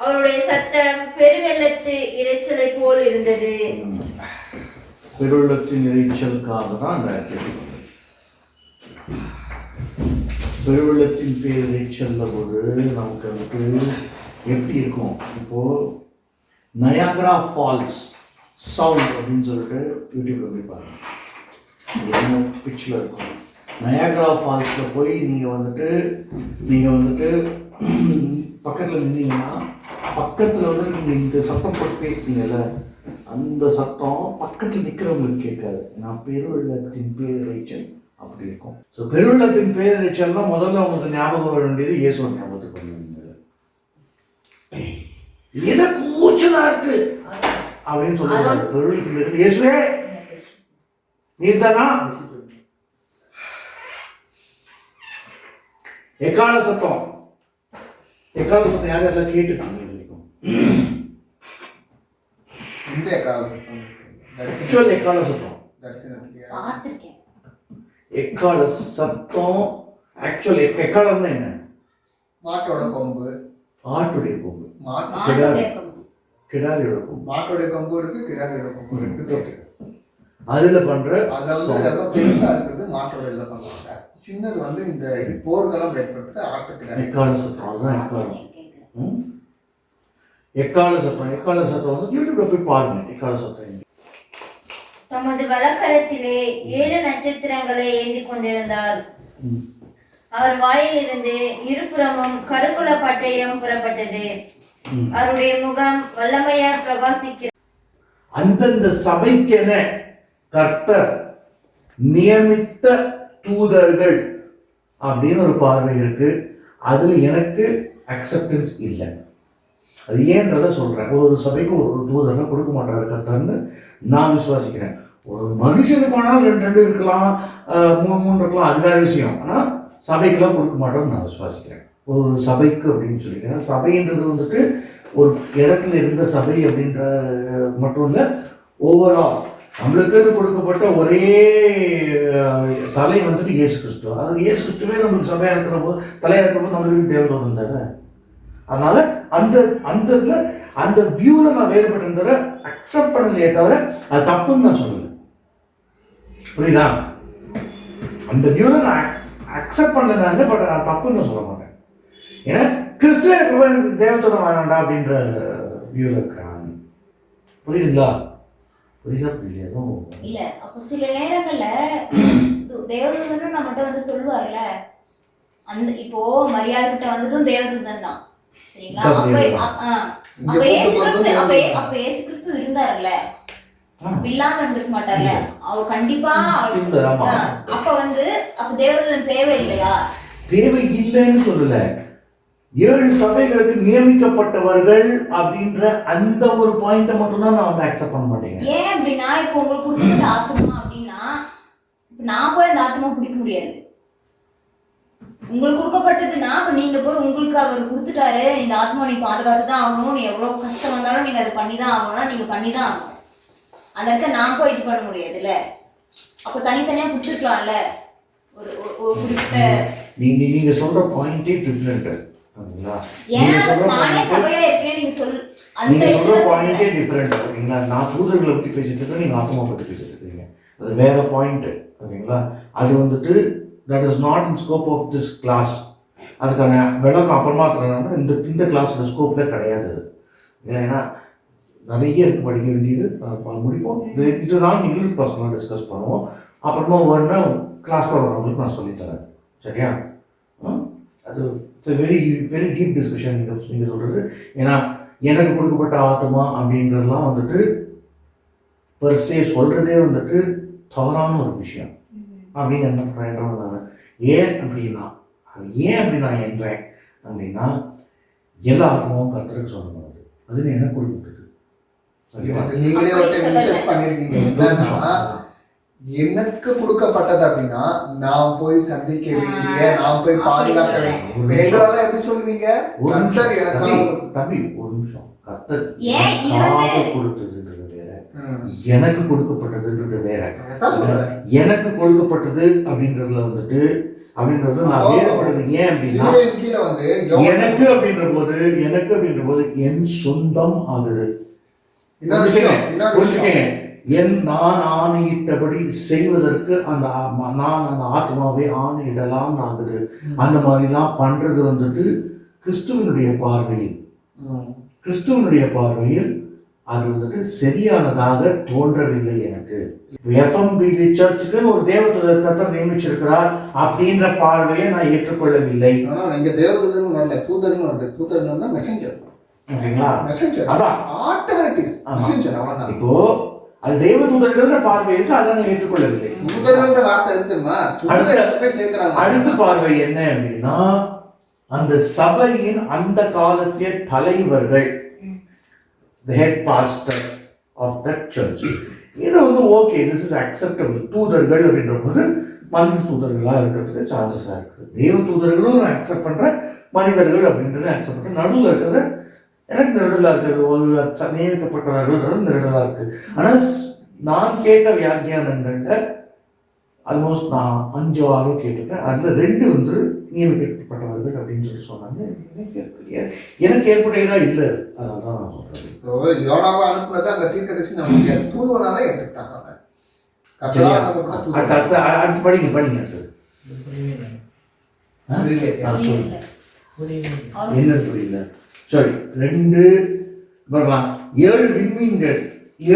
அவருடைய சத்தம் பெருவெள்ளத்து இரைச்சலை போல் இருந்தது. பெருவெள்ளத்தின் இரைச்சலுக்காக தான் அந்த ஆக்டிவிட்டி. பெருவெள்ளத்தின் இரைச்சல்ல போது நமக்கு வந்துட்டு எப்படி இருக்கும்? இப்போ நயாகரா ஃபால்ஸ் சவுண்ட் அப்படின்னு சொல்லிட்டு யூடியூப்ல போய் பாருங்க, என்ன பிக்சரில் இருக்கும். நயாகரா ஃபால்ஸில் போய் நீங்கள் வந்துட்டு பக்கத்தில் நின்றீங்கன்னா, பக்கத்தில் வந்து நீங்கள் இந்த சத்தம் போட்டு பேசுனீங்கல்ல, அந்த சத்தம் பக்கத்தில் நிற்கிறவங்களுக்கு கேட்காது. நான் பெருவெள்ளத்தின் பேரிரைச்சல் அப்படி இருக்கும். ஸோ பெருவெள்ளத்தின் பேரிரைச்சல்னா முதல்ல உங்களுக்கு ஞாபகம் வர வேண்டியது இயேசுவை ஞாபகத்துக்கு பண்ணுவீங்க. எனக்கு கூச்சலா இருக்கு அப்படின்னு சொல்லுவாங்க. பெருவெள்ளத்தின் இயேசுவே நீர்தானா? எக்கால சத்தம் யாரெல்லாம் கேட்டுருக்காங்க? இந்த எக்கால சத்தம் பார்த்திருக்கேன். எக்கால சத்தம் ஆக்சுவலி எக்காலம்னா என்ன? மாட்டோட கொம்பு, ஆட்டுடைய கொம்பு, கிடாரியோட கொம்பு. மாட்டோட கொம்பு இருக்கு, கிடாரியோட கொம்பு இருக்கு. அதுல பண்ற அதுல வந்து ரொம்ப பெருசா இருக்குது மாட்டோட இதுல பண்ணுவாங்க. சின்னது வந்து இந்த இது போர்களெல்லாம் பயன்படுத்த ஆட்டுக்கிடாரி. எக்கால சத்தம், அதுதான் எக்காலம். எக்கால சத்தம் வந்து யூடியூப்ல போய் பாருங்க. எக்கால சத்தம் தமது வலக்கரத்திலே 7 நட்சத்திரங்களை ஏந்தி கொண்டிருந்தார். அவர் வாயில் இருந்து இருபுறமும் கருக்குல பட்டயம் புறப்பட்டது. அவருடைய முகம் வல்லமையா பிரகாசிக்கிறது. அந்தந்த சபைக்கென கர்த்தர் நியமித்த தூதர்கள் அப்படின்னு ஒரு பார்வை இருக்கு. அதுல எனக்கு அக்செப்டன்ஸ் இல்லை. அது ஏன்றத சொல்றேன். ஒரு சபைக்கு ஒரு தூதரை கொடுக்க மாட்டாரு கர்த்தர்னு நான் விசுவாசிக்கிறேன். ஒரு மனுஷனுக்கு வேணாலும் 2 இருக்கலாம், 3 இருக்கலாம், அது வேற விஷயம். ஆனால் சபைக்கெல்லாம் கொடுக்க மாட்டோம்னு நான் விசுவாசிக்கிறேன். ஒரு சபைக்கு அப்படின்னு சொல்லிக்கிறேன். சபைன்றது வந்துட்டு ஒரு இடத்துல இருந்த சபை அப்படின்ற மட்டும் இல்லை, ஓவரால் நம்மளுக்கு கொடுக்கப்பட்ட ஒரே தலை வந்துட்டு இயேசு கிறிஸ்து. அது இயேசு கிறிஸ்துவே நம்மளுக்கு சபையாக இருக்கிற போது, தலையாக இருக்கிற போது நம்மளுக்கு தேவதூதன் இருந்தாங்க. அதனால அந்த இதில் அந்த வியூவில் நான் வேறுபட்டு அக்செப்ட் பண்ணலையே தவிர அது தப்புன்னு நான் சொல்லலை. புரியுதா? அந்த வியூவில் நான் அக்செப்ட் பண்ணல, பட் நான் தப்புன்னு நான் சொல்ல மாட்டேன். ஏன்னா கிறிஸ்துவ இருக்கிற எனக்கு தேவதூதன் வேணாண்டா அப்படின்ற வியூவில் இருக்கிறான். புரியுதுங்களா? இல்ல அப்போ சில நேரங்கள்ல தேவதூதனும் நம்மகிட்ட வந்து சொல்லுவார்ல, அந்த இப்போ மரியாள் கிட்ட வந்ததும் தேவதூதன் தான் சரிங்களா. தான் அப்ப தேவதூதன். அப்ப இயேசு கிறிஸ்து அப்ப இயேசு கிறிஸ்து இருந்தாருல்ல, அப்ப இல்லாம இருந்திருக்க மாட்டார்ல, அவர் கண்டிப்பா இருந்தார், ஆமா. அப்ப அப்ப தேவதூதன் தேவை இல்லையா? தேவை இல்லைன்னு சொல்லல, 7 சபைகளுக்கு நியமிக்கப்பட்டவர்கள் அப்படின்ற அந்த ஒரு பாயிண்ட்டை மட்டும் தான் நான் வந்து அக்செப்ட் பண்ண மாட்டேங்க. ஏன் அப்படின்னா இப்போ உங்களுக்கு கொடுக்கப்பட்ட ஆத்மா அப்படின்னா இப்ப நான் போய் அந்த ஆத்மா பிடிக்க முடியாது. உங்களுக்கு கொடுக்கப்பட்டதுன்னா அப்ப நீங்க போய் உங்களுக்கு அவர் கொடுத்துட்டாரு, இந்த ஆத்மா நீ பாதுகாத்து தான் ஆகணும், நீ எவ்வளவு கஷ்டம் வந்தாலும் நீங்க அதை பண்ணி தான் ஆகணும்னா நீங்க பண்ணி தான் ஆகணும். அந்த இடத்துல நான் போய் இது பண்ண முடியாதுல்ல. அப்ப தனித்தனியா கொடுத்துருக்கலாம்ல ஒரு ஒரு குறிப்பிட்ட. நீங்க சொல்ற பாயிண்டே டிஃபரெண்ட். ஏன்னா நானே சபையா இருக்கேன் நீங்க நீங்க சொல்ற பாயிண்டே டிஃபரெண்ட். ஓகேங்களா, நான் தூதர்களை பற்றி பேசிட்டு இருக்கேன், நீங்க ஆத்மா பற்றி பேசிட்டு இருக்கீங்க. அது வேற பாயிண்ட். ஓகேங்களா, அது வந்துட்டு that is not in scope of this class. அதுக்கான விளக்கம் அப்புறமா தரணும்னா இந்த கிளாஸோட ஸ்கோப்ல கிடையாது. ஏன்னா நிறைய இருக்கு படிக்க வேண்டியது. முடிப்போம். இதனால நீங்களும் பர்சனலாக டிஸ்கஸ் பண்ணுவோம். அப்புறமா வேணுன்னா கிளாஸில் வரவங்களுக்கு நான் சொல்லித்தரேன். சரியா? அது it's very very deep discussion நீங்கள் சொல்கிறது. ஏன்னா எனக்கு கொடுக்கப்பட்ட ஆத்மா அப்படின்றதுலாம் வந்துட்டு பெருசே சொல்கிறதே வந்துட்டு தவறான ஒரு விஷயம் அப்படின்னு என்ன பண்ணுறேன் நான். ஏன் அப்படின்னா நான் என்றேன் அப்படின்னா எல்லா ஆத்மாவும் கர்த்தருக்கு சொந்தமானது. அதுன்னு எனக்கு கொடுக்கப்பட்டது. நீங்களே ஒரு டைம் பண்ணிருக்கீங்க. என்னன்னா எனக்கு கொடுக்கப்பட்டது அப்படின்னா நான் போய் சந்திக்க வேண்டிய, நான் போய் பாதுகாக்க வேண்டிய. எங்களால எப்படி சொல்லுவீங்க? கர்த்தர் தம்பி ஒரு நிமிஷம். கர்த்தர் கொடுத்ததுன்றது வேற, எனக்கு கொடுக்கப்பட்டதுன்றது வேற. எனக்கு கொடுக்கப்பட்டது அப்படின்றதுல வந்துட்டு நான் வேறுபடுறது. ஏன் அப்படின்னா எனக்கு அப்படின்ற போது என் சொந்தம் ஆகுது. நான் ஆணையிட்டபடி செய்வதற்கு நான் அந்த ஆத்மாவை ஆணையிடலாம் ஆகுது. அந்த மாதிரிலாம் பண்றது வந்துட்டு கிறிஸ்துவனுடைய பார்வையில் அது வந்துட்டு சரியானதாக தோன்றவில்லை எனக்கு. எஃப்எம்பிபி சர்ச்சுக்கு ஒரு தேவதூதர் கர்த்தர் நியமிச்சிருக்கிறார் அப்படின்ற பார்வையை நான் ஏற்றுக்கொள்ளவில்லை. இங்க தேவதூதன் வரல, தூதர்னு வருது. தூதர்னு வந்தா மெசஞ்சர். இப்போ அது தேவதூதர்கள் பார்வை இருக்கு, அதை நான் ஏற்றுக்கொள்ளவில்லை. அடுத்த பார்வை என்ன அப்படின்னா அந்த சபையின் அந்த காலத்திய தலைவர்கள், the head pastor of that church. இது வந்து ஓகே, திஸ் இஸ் அக்செப்டபிள். தூதர்கள் அப்படின்ற போது மனித தூதர்களாக இருக்கிறதுக்கு சான்சஸாக இருக்குது. தேவ தூதர்களும் நான் அக்செப்ட் பண்ணுறேன், மனிதர்கள் அப்படின்றத அக்செப்ட் பண்ணுறேன். நடுவில் இருக்கிறது எனக்கு நெருடலாக இருக்குது. ஒரு நியமிக்கப்பட்டவர்கள் நெருடலாக இருக்குது. ஆனால் நான் கேட்ட வியாக்கியானங்களில் ஆல்மோஸ்ட் நான் 5-6 கேட்டிருக்கேன். அதில் 2 வந்து நியமிக்கப்பட்டவர்கள் அப்படின்னு சொல்லி சொன்னாங்க. எனக்கு ஏற்புடையதா இல்லை, அதனால தான் நான் சொல்கிறேன். யோனாவை அனுப்புனது அந்த தீர்க்கதரிசி நமக்கு தூதுவனாக தான் எடுத்துக்கிட்டாங்க. அடுத்து படிங்க அடுத்தது என்ன புரியல. சரி, 2 7 விண்மீன்கள்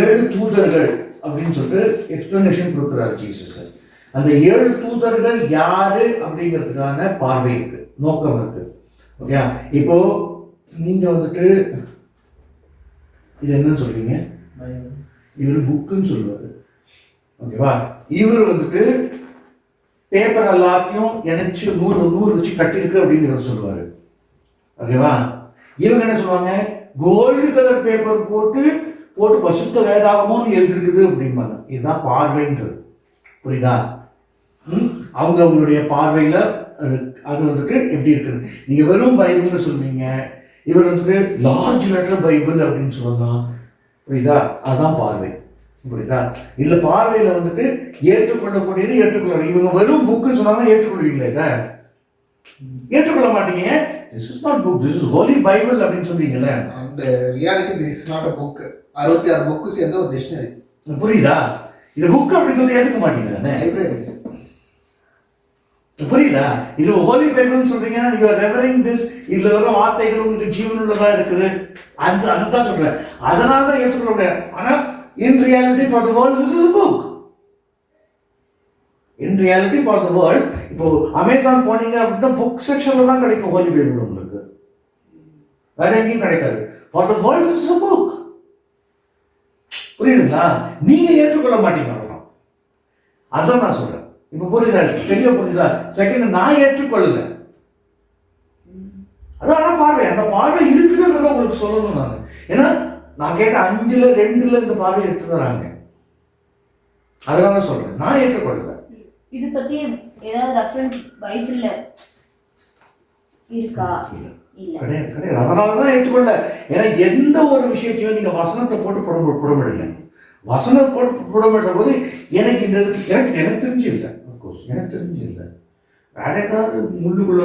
7 தூதர்கள் அப்படின்னு சொல்லிட்டு எக்ஸ்பிளனேஷன் கொடுக்குறாரு ஜீசஸ். அந்த 7 தூதர்கள் யாரு அப்படிங்கிறதுக்கான பார்வை இருக்கு, நோக்கம் இருக்கு. ஓகே, இப்போ நீங்க வந்துட்டு இது என்னன்னு சொல்றீங்க? இவர் புக்குன்னு சொல்லுவாரு. ஓகேவா, இவர் வந்துட்டு பேப்பர் எல்லாத்தையும் இணைச்சு 100 வச்சு கட்டிருக்கு அப்படின்னு இவர் சொல்லுவாரு. ஓகேவா, இவங்க என்ன சொல்லுவாங்க? கோல்டு கலர் பேப்பர் போட்டு பசுத்த வேதாகமோன்னு எழுதிருக்குது அப்படிம்பாங்க. இதுதான் பார்வைன்றது. புரியுதா? அவங்களுடைய பார்வையில அது வந்துட்டு எப்படி இருக்குது. நீங்க வெறும் பைபிள்னு சொல்லுவீங்க, இவர் வந்துட்டு லார்ஜ் லெட்டர் பைபிள் அப்படின்னு சொல்லலாம். புரியுதா? அதுதான் பார்வை. புரியுதா? இதுல பார்வையில வந்துட்டு ஏற்றுக்கொள்ளக்கூடியது ஏற்றுக்கொள்ள. இவங்க வெறும் புக்குன்னு சொன்னாங்கன்னா ஏற்றுக்கொள்வீங்களே? இதை ஏற்றுக்கொள்ள மாட்டீங்க. This is not book, this is Holy Bible அப்படின்னு சொல்றீங்கல்ல. அந்த reality this is not a book. 66 book சேர்ந்த ஒரு டிக்ஷனரி. புரியுதா? இது புக் அப்படின்னு சொல்லி ஏத்துக்க மாட்டீங்க தானே? புரியுதா? இது ஹோலி பைபிள்னு சொல்றீங்க, you are revering this. இதுல வர வார்த்தைகள் உங்களுக்கு ஜீவனுள்ளதா இருக்குது. அதுதான் சொல்றேன். அதனால தான் ஏற்றுக்கொள்ள முடியாது. ஆனா in reality for the world this is a book. In reality for the world. இப்போ அமேசான் போனீங்க அப்படின்னா புக் செக்ஷனில் தான் கிடைக்கும் ஹோலி பைபிள் உங்களுக்கு, வேற எங்கேயும் கிடைக்காது. For the world is a book. புரியுதுங்களா? நீங்க ஏற்றுக்கொள்ள மாட்டீங்க, அவ்வளவுதான். அதான் நான் சொல்றேன். இப்போ புரியுதா? தெரிய புரியுதா? செகண்ட், நான் ஏற்றுக்கொள்ளல. அதான் பார்வை, அந்த பார்வை இருக்குதுன்றத உங்களுக்கு சொல்லணும் நான். ஏன்னா நான் கேட்ட 5ல் 2ல் இந்த பார்வை எடுத்துக்கிறாங்க. அதனால சொல்றேன், நான் ஏற்றுக்கொள்ளல. இது பத்தி ஏதாவது ரெஃபரன்ஸ் பைபிள்ல இருக்கா? இல்ல, கிடையாது கிடையாது. அதனால தான் ஏற்றுக்கொள்ள. ஏன்னா எந்த ஒரு விஷயத்தையும் நீங்க வசனத்தை போட்டு புடமிடல. வசனம் போட்டு புடமிடுற போது எனக்கு இந்த எனக்கு தெரிஞ்சு இல்லை. அஃப்கோர்ஸ் எனக்கு தெரிஞ்சு இல்லை. வேற ஏதாவது முள்ளுக்குள்ள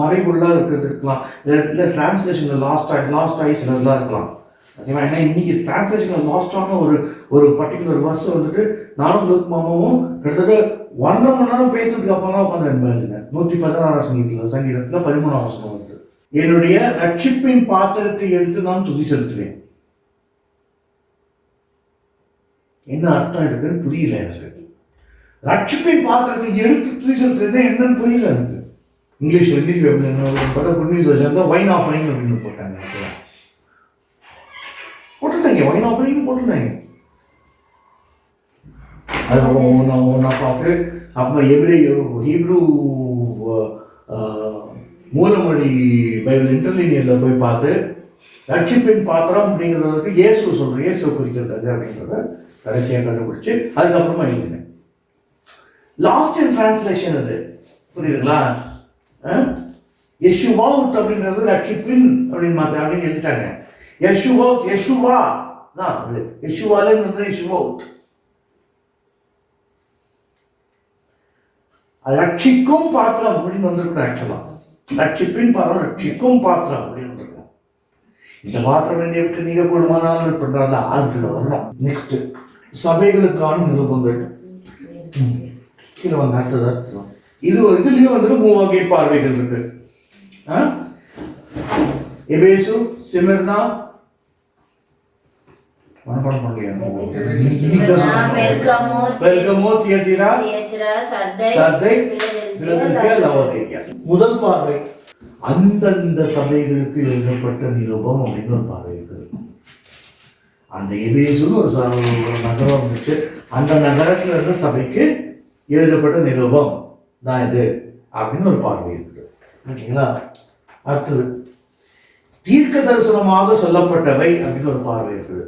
மறைவுள்ள இருக்கிறது இருக்கலாம், இல்லை டிரான்ஸ்லேஷனில் லாஸ்ட் ஆகி சிலர்லாம் இருக்கலாம். ஓகேவா? ஏன்னா இன்னைக்கு டிரான்ஸ்லேஷனில் லாஸ்டான ஒரு பர்டிகுலர் வர்ஸ் வந்துட்டு நானும் லூக் மாமாவும் கிட்டத்தட்ட 1.5 மணி நேரம் பேசுறதுக்கு அப்புறம் தான் உட்காந்து அனுபவிச்சினேன். 116 சங்கீதத்தில் 13ஆம் வசனம் வருது, என்னுடைய ரட்சிப்பின் பாத்திரத்தை எடுத்து நான் துதி செலுத்துவேன். என்ன அர்த்தம் இருக்குன்னு புரியல எனக்கு. ரட்சிப்பின் பாத்திரத்தை எடுத்து துதி செலுத்துறது என்னன்னு புரியல எனக்கு. இங்கிலீஷ் வைன் ஆஃபரிங் அப்படின்னு போட்டாங்க. போட்டுட்டாங்க, வைன் ஆஃபரிங் போட்டுட்டாங்க. அது ஒன்றா பார்த்து அப்புறம் ஹீப்ரூ மூலமொழி பைபிள் இன்டர்லீனியரில் போய் பார்த்து ரட்சிப்பின் பாத்திரம் அப்படிங்கிறதுக்கு இயேசு சொல்கிறேன், இயேசுவை குறிக்கிறது அப்படின்றத கடைசியாக கண்டுபிடிச்சு அதுக்கப்புறமா எழுதினேன். லாஸ்ட் இன் டிரான்ஸ்லேஷன் அது, புரியுதுங்களா? யெஷுவாவுட் அப்படிங்கிறது ரட்சிப்பின் அப்படின்னு எழுதிட்டாங்க. யெஷுவா தான் அது, யெஷுவாலேருந்து யெஷுவாவுட். அது ரட்சிக்கும் பாத்திரம் அப்படின்னு வந்திருக்கணும். ஆக்சுவலா ரட்சிப்பின் பாத்திரம், ரட்சிக்கும் பாத்திரம் அப்படின்னு வந்திருக்கணும். இந்த பாத்திரம் என்னை விட்டு நீங்க கூடுமானாலும் பண்றாங்க, அதுல வரணும். நெக்ஸ்ட், சபைகளுக்கான நிருபங்கள். கீழே வந்து அடுத்தது இதுலயும் வந்துட்டு 3 வகை பார்வைகள் இருக்கு. எபேசு, சிமிர்னா, முதல் பார்வை அந்தந்த சபைகளுக்கு எழுதப்பட்ட நிருபம் அப்படின்னு ஒரு பார்வை இருக்குது. அந்த எபேசுன்னு ஒரு நகரம் இருந்துச்சு, அந்த நகரத்துல இருந்த சபைக்கு எழுதப்பட்ட நிருபம் தான் இது அப்படின்னு ஒரு பார்வை இருக்குது. ஓகேங்களா? அடுத்தது தீர்க்க தரிசனமாக சொல்லப்பட்டவை அப்படின்னு ஒரு பார்வை இருக்குது.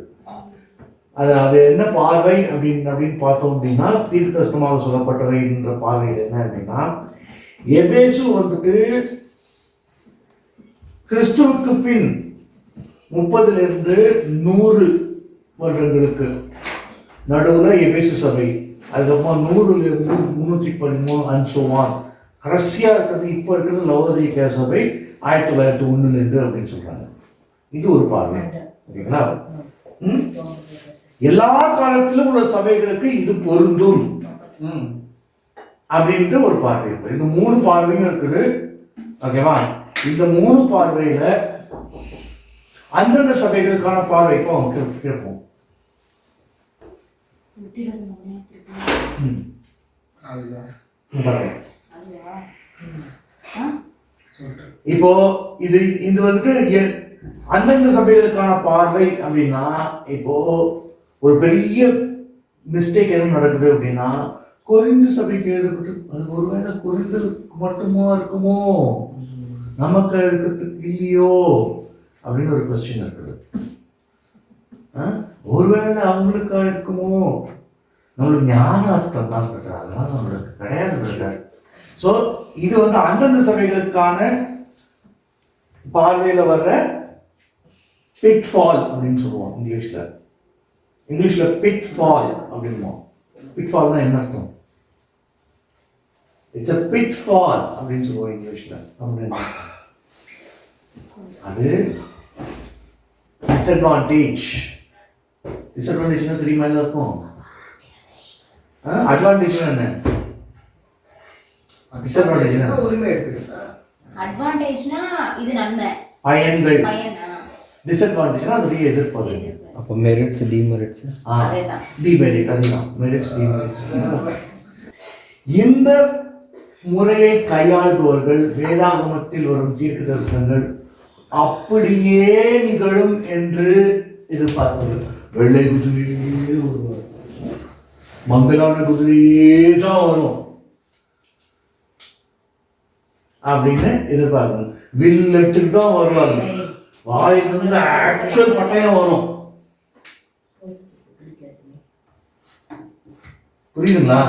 அது என்ன பார்வை அப்படின்னு பார்த்தோம் அப்படின்னா, தீர்க்க தரிசனமாக சொல்லப்பட்டவை என்ற பார்வையில் என்ன அப்படின்னா, எபேசு வந்துட்டு கிறிஸ்துவுக்கு பின் 30லிருந்து 100 வருடங்களுக்கு நடுவில் எபேசு சபை, அதுக்கப்புறம் 100லிருந்து 313 அன்சோவான், கடைசியாக இருக்கிறது இப்போ இருக்கிறது லவோதிக்கேயா சபை 1901 அப்படின்னு சொல்றாங்க. இது ஒரு பார்வை. ஓகேங்களா? எல்லா காலத்திலும் உள்ள சபைகளுக்கு இது பொருந்தும் அப்படின்ட்டு ஒரு பார்வை இருக்கு. இந்த 3 பார்வையும் இருக்குது. ஓகேவா? இந்த 3 பார்வையில அந்தந்த சபைகளுக்கான பார்வைக்கும் கேட்போம். இப்போ இது வந்துட்டு அந்தந்த சபைகளுக்கான பார்வை அப்படின்னா, இப்போ ஒரு பெரிய மிஸ்டேக் எதுவும் நடக்குது அப்படின்னா, கொரிந்து சபைக்கு எழுதப்பட்டு அது ஒருவேளை கொரிந்துக்கு மட்டுமா இருக்குமோ, நமக்கு இருக்கிறதுக்கு இல்லையோ அப்படின்னு ஒரு கொஸ்டின் இருக்குது. ஒருவேளை அவங்களுக்கா இருக்குமோ, நம்மளுக்கு ஞான அர்த்தம் தான் பிரச்சனை, அதெல்லாம் நம்மளுக்கு கிடையாது பிரச்சனை. ஸோ இது வந்து அந்தந்த சபைகளுக்கான பார்வையில் வர்ற பிட்ஃபால் அப்படின்னு சொல்லுவோம் இங்கிலீஷ்ல பிட்ஃபால் அப்படின்னுவோம். பிட்ஃபால்னா என்ன அர்த்தம்? இட்ஸ் a pitfall அப்படின்னு சொல்லுவோம் இங்கிலீஷ்ல. அது டிஸ்அட்வான்டேஜ். டிஸ்அட்வான்டேஜ்னா தெரியுமா எல்லாருக்கும்? அட்வான்டேஜ் என்ன? டிஸ்அட்வான்டேஜ் என்ன? உரிமை எடுத்துக்கிட்டா அட்வான்டேஜ்னா இது நன்மை, பயன்கள். பயனா. டிஸ்அட்வான்டேஜ்னா அதோடைய எதிர்ப்பு. அப்போ மெரிட்ஸ் டிமெரிட்ஸ் அதேதான். டிமெரிட் அதுதான் மெரிட்ஸ் டிமெரிட்ஸ். இந்த முறையை கையாள்பவர்கள் வேதாகமத்தில் வரும் தீர்க்க தரிசனங்கள் அப்படியே நிகழும் என்று எதிர்பார்ப்பது. வெள்ளை குதிரையே வருவார், மங்கலான குதிரையே தான் வரும் அப்படின்னு எதிர்பார்க்கணும். வில்லட்டுக்கு தான் வருவாங்க, வாயிலிருந்து ஆக்சுவல் பட்டயம் வரும். புரியுதுங்களா?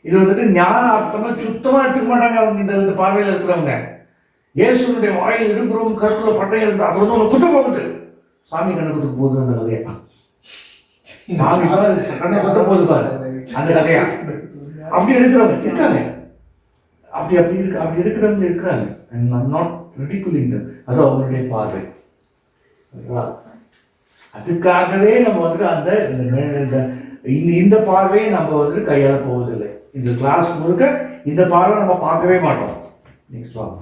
இது வந்துட்டு ஞான அர்த்தமா சுத்தமா எடுத்துக்க மாட்டாங்க அவங்க. இந்த பார்வையில் இருக்கிறவங்க இயேசுனுடைய வாயில் இருக்கிறவங்க கருத்துல பட்டயம் இருக்கு, அது வந்து அவங்க குற்றம் போகுது, சாமி கணக்கு போகுது அந்த கதையா. சாமி கண்ணை குத்த போகுது பாரு அந்த கதையா. அப்படி எடுக்கிறவங்க இருக்காங்க, அப்படி எடுக்கிறவங்க இருக்கிறாங்க. Not ridiculing them. அது அவங்களுடைய பார்வை. அதுக்காகவே நம்ம வந்துட்டு அந்த இந்த பார்வையை நம்ம வந்துட்டு கையாள போவதில்லை. இந்த கிளாஸ் முழுக்க இந்த பார்வை நம்ம பார்க்கவே மாட்டோம். நெக்ஸ்ட் வாங்க.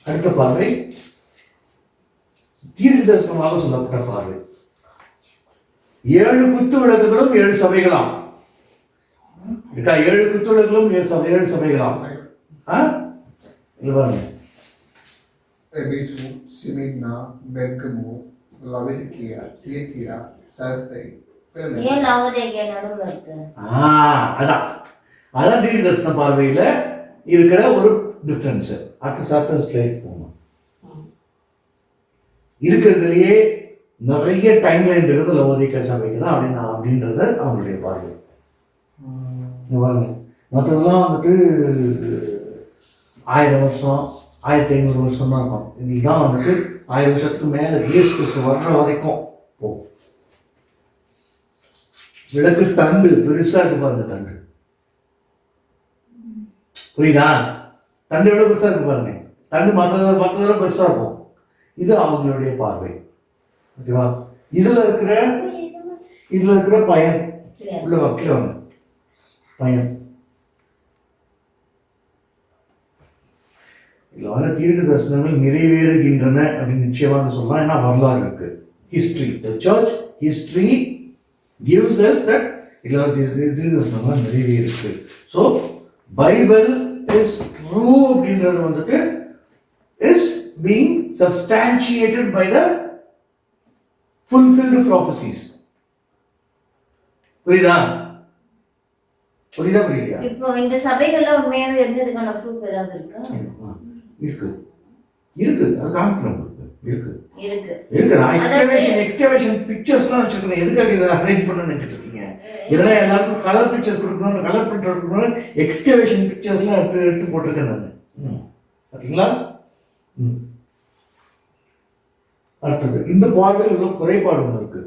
அடுத்த பார்வை தீர்க்க தரிசனமாக சொல்லப்பட்ட பார்வை. 7 குத்து விளக்குகளும் 7 சபைகளாம். 7 குத்து விளக்குகளும் 7 சபைகளாம். எபேசு, சிமிர்னா, பெர்கமு, லவோதிக்கேயா, தியத்தீரா, சர்தை, ஏன் லவோதிக்கேயா நடுவுல இருக்கு? அதான் தீர்க்க தரிசன பார்வையில இருக்கிற ஒரு டிஃபரன்ஸ். அடுத்த ஸ்லைட் போகணும். இருக்கிறதுலயே நிறைய டைம்லைன் இருக்கிறது லவோதிக்கேயா சபைக்கு தான் அப்படின்றது அவங்களுடைய பார்வை. மற்றதெல்லாம் வந்துட்டு 1000 வருஷம் 1500 வருஷம் தான் இருக்கும். இதுதான் வந்துட்டு 1000 வருஷத்துக்கு மேலே இயேசு கிறிஸ்து வர்ற வரைக்கும் போகும். விளக்கு தண்டு பெருசா இருக்கு பாருங்க, தண்டு புரியுதா? தண்டு எவ்வளவு பெருசா இருக்கு பாருங்க. தண்டு மற்றதெல்லாம் பெருசா இருக்கும். இது அவங்களுடைய பார்வை. ஓகேவா? இதுல இருக்கிற பயன் உள்ள வைக்கிறவங்க பயன். இதில் வர தீர்க்க தரிசனங்கள் நிறைவேறுகின்றன அப்படின்னு நிச்சயமாக சொல்லலாம். ஏன்னா வரலாறு இருக்கு, history. The church history gives us that இதில் வர தீர்க்க தரிசனங்கள் நிறைவேறிருக்கு. ஸோ பைபிள் இஸ் ட்ரூ அப்படின்றது வந்துட்டு is being substantiated by the fulfilled prophecies. புரியுதா? புரியுதா? இப்போ இந்த சபைகள்ல உண்மையாவே இருந்ததுக்கான ப்ரூஃப் ஏதாவது இருக்கா? இருக்கு அது காமிக்கிறோம். இருக்கு நான் எக்ஸ்கவேஷன் பிக்சர்ஸ்லாம் வச்சிருக்கேன். எதுக்காக இதை அரேஞ்ச் பண்ண நினைச்சிட்டு இருக்கீங்க? இதெல்லாம் எல்லாருக்கும் கலர் பிக்சர்ஸ் கொடுக்கணும், கலர் பிரிண்ட் கொடுக்கணும். எக்ஸ்கவேஷன் பிக்சர்ஸ்லாம் எடுத்து போட்டிருக்கேன் நான். ஓகேங்களா? அடுத்தது இந்த பார்வையில் உள்ள குறைபாடு ஒன்று இருக்கு.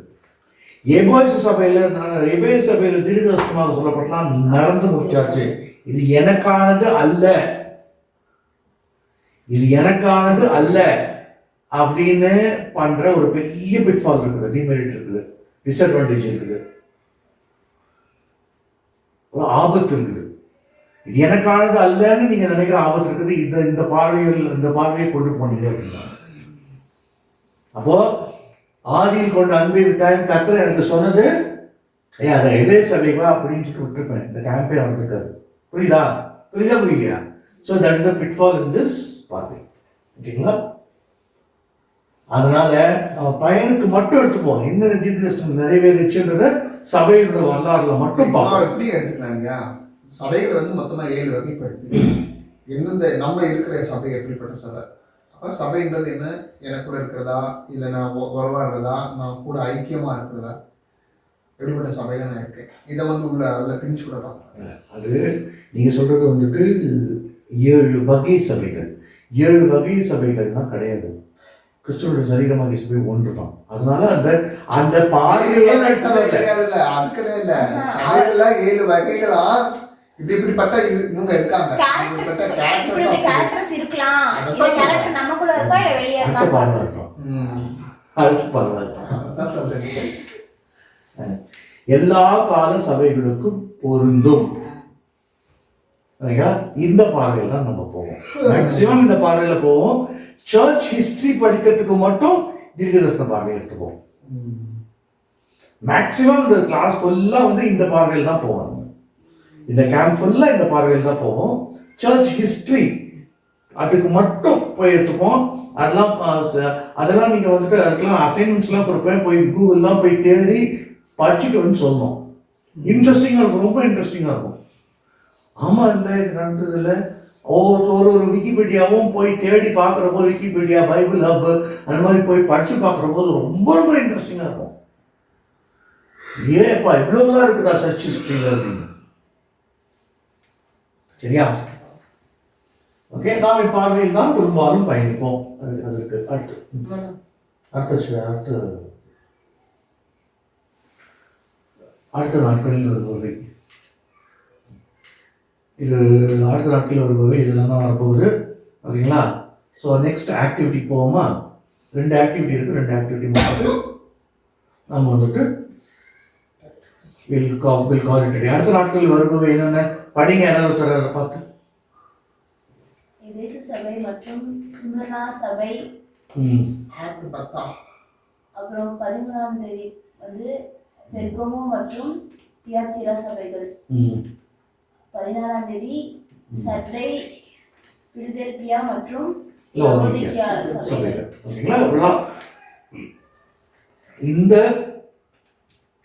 எபேசு சபையில் தீர்க்கதரிசனமாக சொல்லப்பட்டலாம் நடந்து முடிச்சாச்சு, இது எனக்கானது அல்ல அப்படின்னு பண்ற ஒரு பெரிய பிட்ஃபால் இருக்குது, டிமெரிட் இருக்குது, டிஸ்அட்வான்டேஜ் இருக்குது, ஒரு ஆபத்து இருக்குது. இது எனக்கானது அல்லன்னு நீங்க நினைக்கிற ஆபத்து இருக்குது. இந்த பார்வையை கொண்டு போனீங்க அப்படின்னா, அப்போ ஆதியில் கொண்டு அன்பை விட்டாயின் கர்த்தர் எனக்கு சொன்னது அதை எபேசு சபைவா அப்படின்னு சொல்லிட்டு விட்டுருப்பேன். இந்த கேம்பே வந்துருக்காரு. புரியுதா? So that is a pitfall in this பார்வை. ஓகேங்களா? அதனால நம்ம பயனுக்கு மட்டும் எடுத்துப்போம். என்ன தீர்க்கதரிசனம் நிறைவேறிச்சுன்றத சபையோட வரலாறுல மட்டும் பார்ப்போம். எப்படி எடுத்துக்கலாம் இல்லையா? சபைகளை வந்து மொத்தமா 7 வகைப்படுத்தி எந்தெந்த நம்ம இருக்கிற சபை எப்படிப்பட்ட சபை, அப்போ சபைன்றது என்ன, எனக்கு கூட இருக்கிறதா, இல்லை நான் உறவாடுறதா, நான் கூட ஐக்கியமா இருக்கிறதா, எப்படிப்பட்ட சபையில நான் இருக்கேன், இதை வந்து உள்ள திணிச்சு கூட பார்க்கலாம். அது நீங்க சொல்றது வந்துட்டு 7 வகை சபைகள். 7 வகை சபைகள்னா கிடையாது. கிறிஸ்துவோட சரீரமாக சபை ஒன்று தான். அதனால அந்த பார்வையே கிடையாதுல்ல, அதுக்கே இல்ல. சபைகள்ல 7 வகைகளா இப்படிப்பட்ட இவங்க இருக்காங்க, கேரக்டர்ஸ் இருக்கலாம். இந்த கேரக்டர் நமக்குள்ள இருக்கா இல்ல வெளிய இருக்கா? அடுத்து பார்க்கலாம். எல்லா கால சபைகளுக்கும் பொருந்தும். இந்த பார்வையில் தான் நம்ம போவோம். மேக்சிமம் இந்த பார்வையில போவோம். சர்ச் ஹிஸ்டரி படிக்கிறதுக்கு மட்டும் தீர்க்கதரிசன பார்வை எடுத்துப்போம். மேக்சிமம் இந்த கிளாஸ் ஃபுல்லா வந்து இந்த பார்வையில் தான் போவாங்க. இந்த கேம்ப் ஃபுல்லாக இந்த பார்வையில் தான் போகும். சர்ச் ஹிஸ்ட்ரி அதுக்கு மட்டும் போய் எடுத்துப்போம். அதெல்லாம் நீங்கள் வந்துட்டு அதுக்கெல்லாம் அசைன்மெண்ட்ஸ்லாம் கொடுப்பேன், போய் கூகுள்லாம் போய் தேடி படிச்சுட்டு வந்து சொல்லணும். இன்ட்ரெஸ்டிங்காக இருக்கும், ரொம்ப இன்ட்ரெஸ்டிங்காக இருக்கும். ஆமாம் இல்லை இது நடந்ததில்லை, ஒரு விக்கிபீடியாவும் போய் தேடி பார்க்குறப்போ விக்கிபீடியா, பைபிள் ஹப் அந்த மாதிரி போய் படித்து பார்க்குறப்போது ரொம்ப ரொம்ப இன்ட்ரெஸ்டிங்காக இருக்கும். ஏப்பா இவ்வளோலாம் இருக்குதா சர்ச் ஹிஸ்ட்ரியில் அப்படின்னு. சரியா? ஓகே, நாம் பார்வையில் தான் பெரும்பாலும் பயணிப்போம். அதற்கு அடுத்த நாட்களில் வருபவை இது அடுத்த நாட்களில் வருபவை இதெல்லாம் தான் வரப்போகுது. ஓகேங்களா? ஸோ நெக்ஸ்ட் ஆக்டிவிட்டி போவோமா? 2 ஆக்டிவிட்டி இருக்குது. 2 ஆக்டிவிட்டி முடிச்சுட்டு நம்ம வந்துட்டு வில் கால் இட். அடுத்த நாட்களில் வருபவை என்னென்ன படிங்க, யாராவது ஒருத்தர் பார்த்து. எபேசு சபை மற்றும் சிமர்னா சபை. அப்புறம் 13ஆம் தேதி வந்து பெர்கமோ மற்றும் தியாத்திரா சபைகள். 14ஆம் தேதி சர்தை, பிலதெல்பியா மற்றும் லவோதிக்கியா சபைகள். ஓகேங்களா? இந்த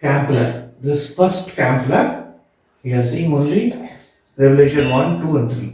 கேம்ப்ல, திஸ் ஃபர்ஸ்ட் கேம்ப்ல we are seeing only Revelation 1, 2 and 3.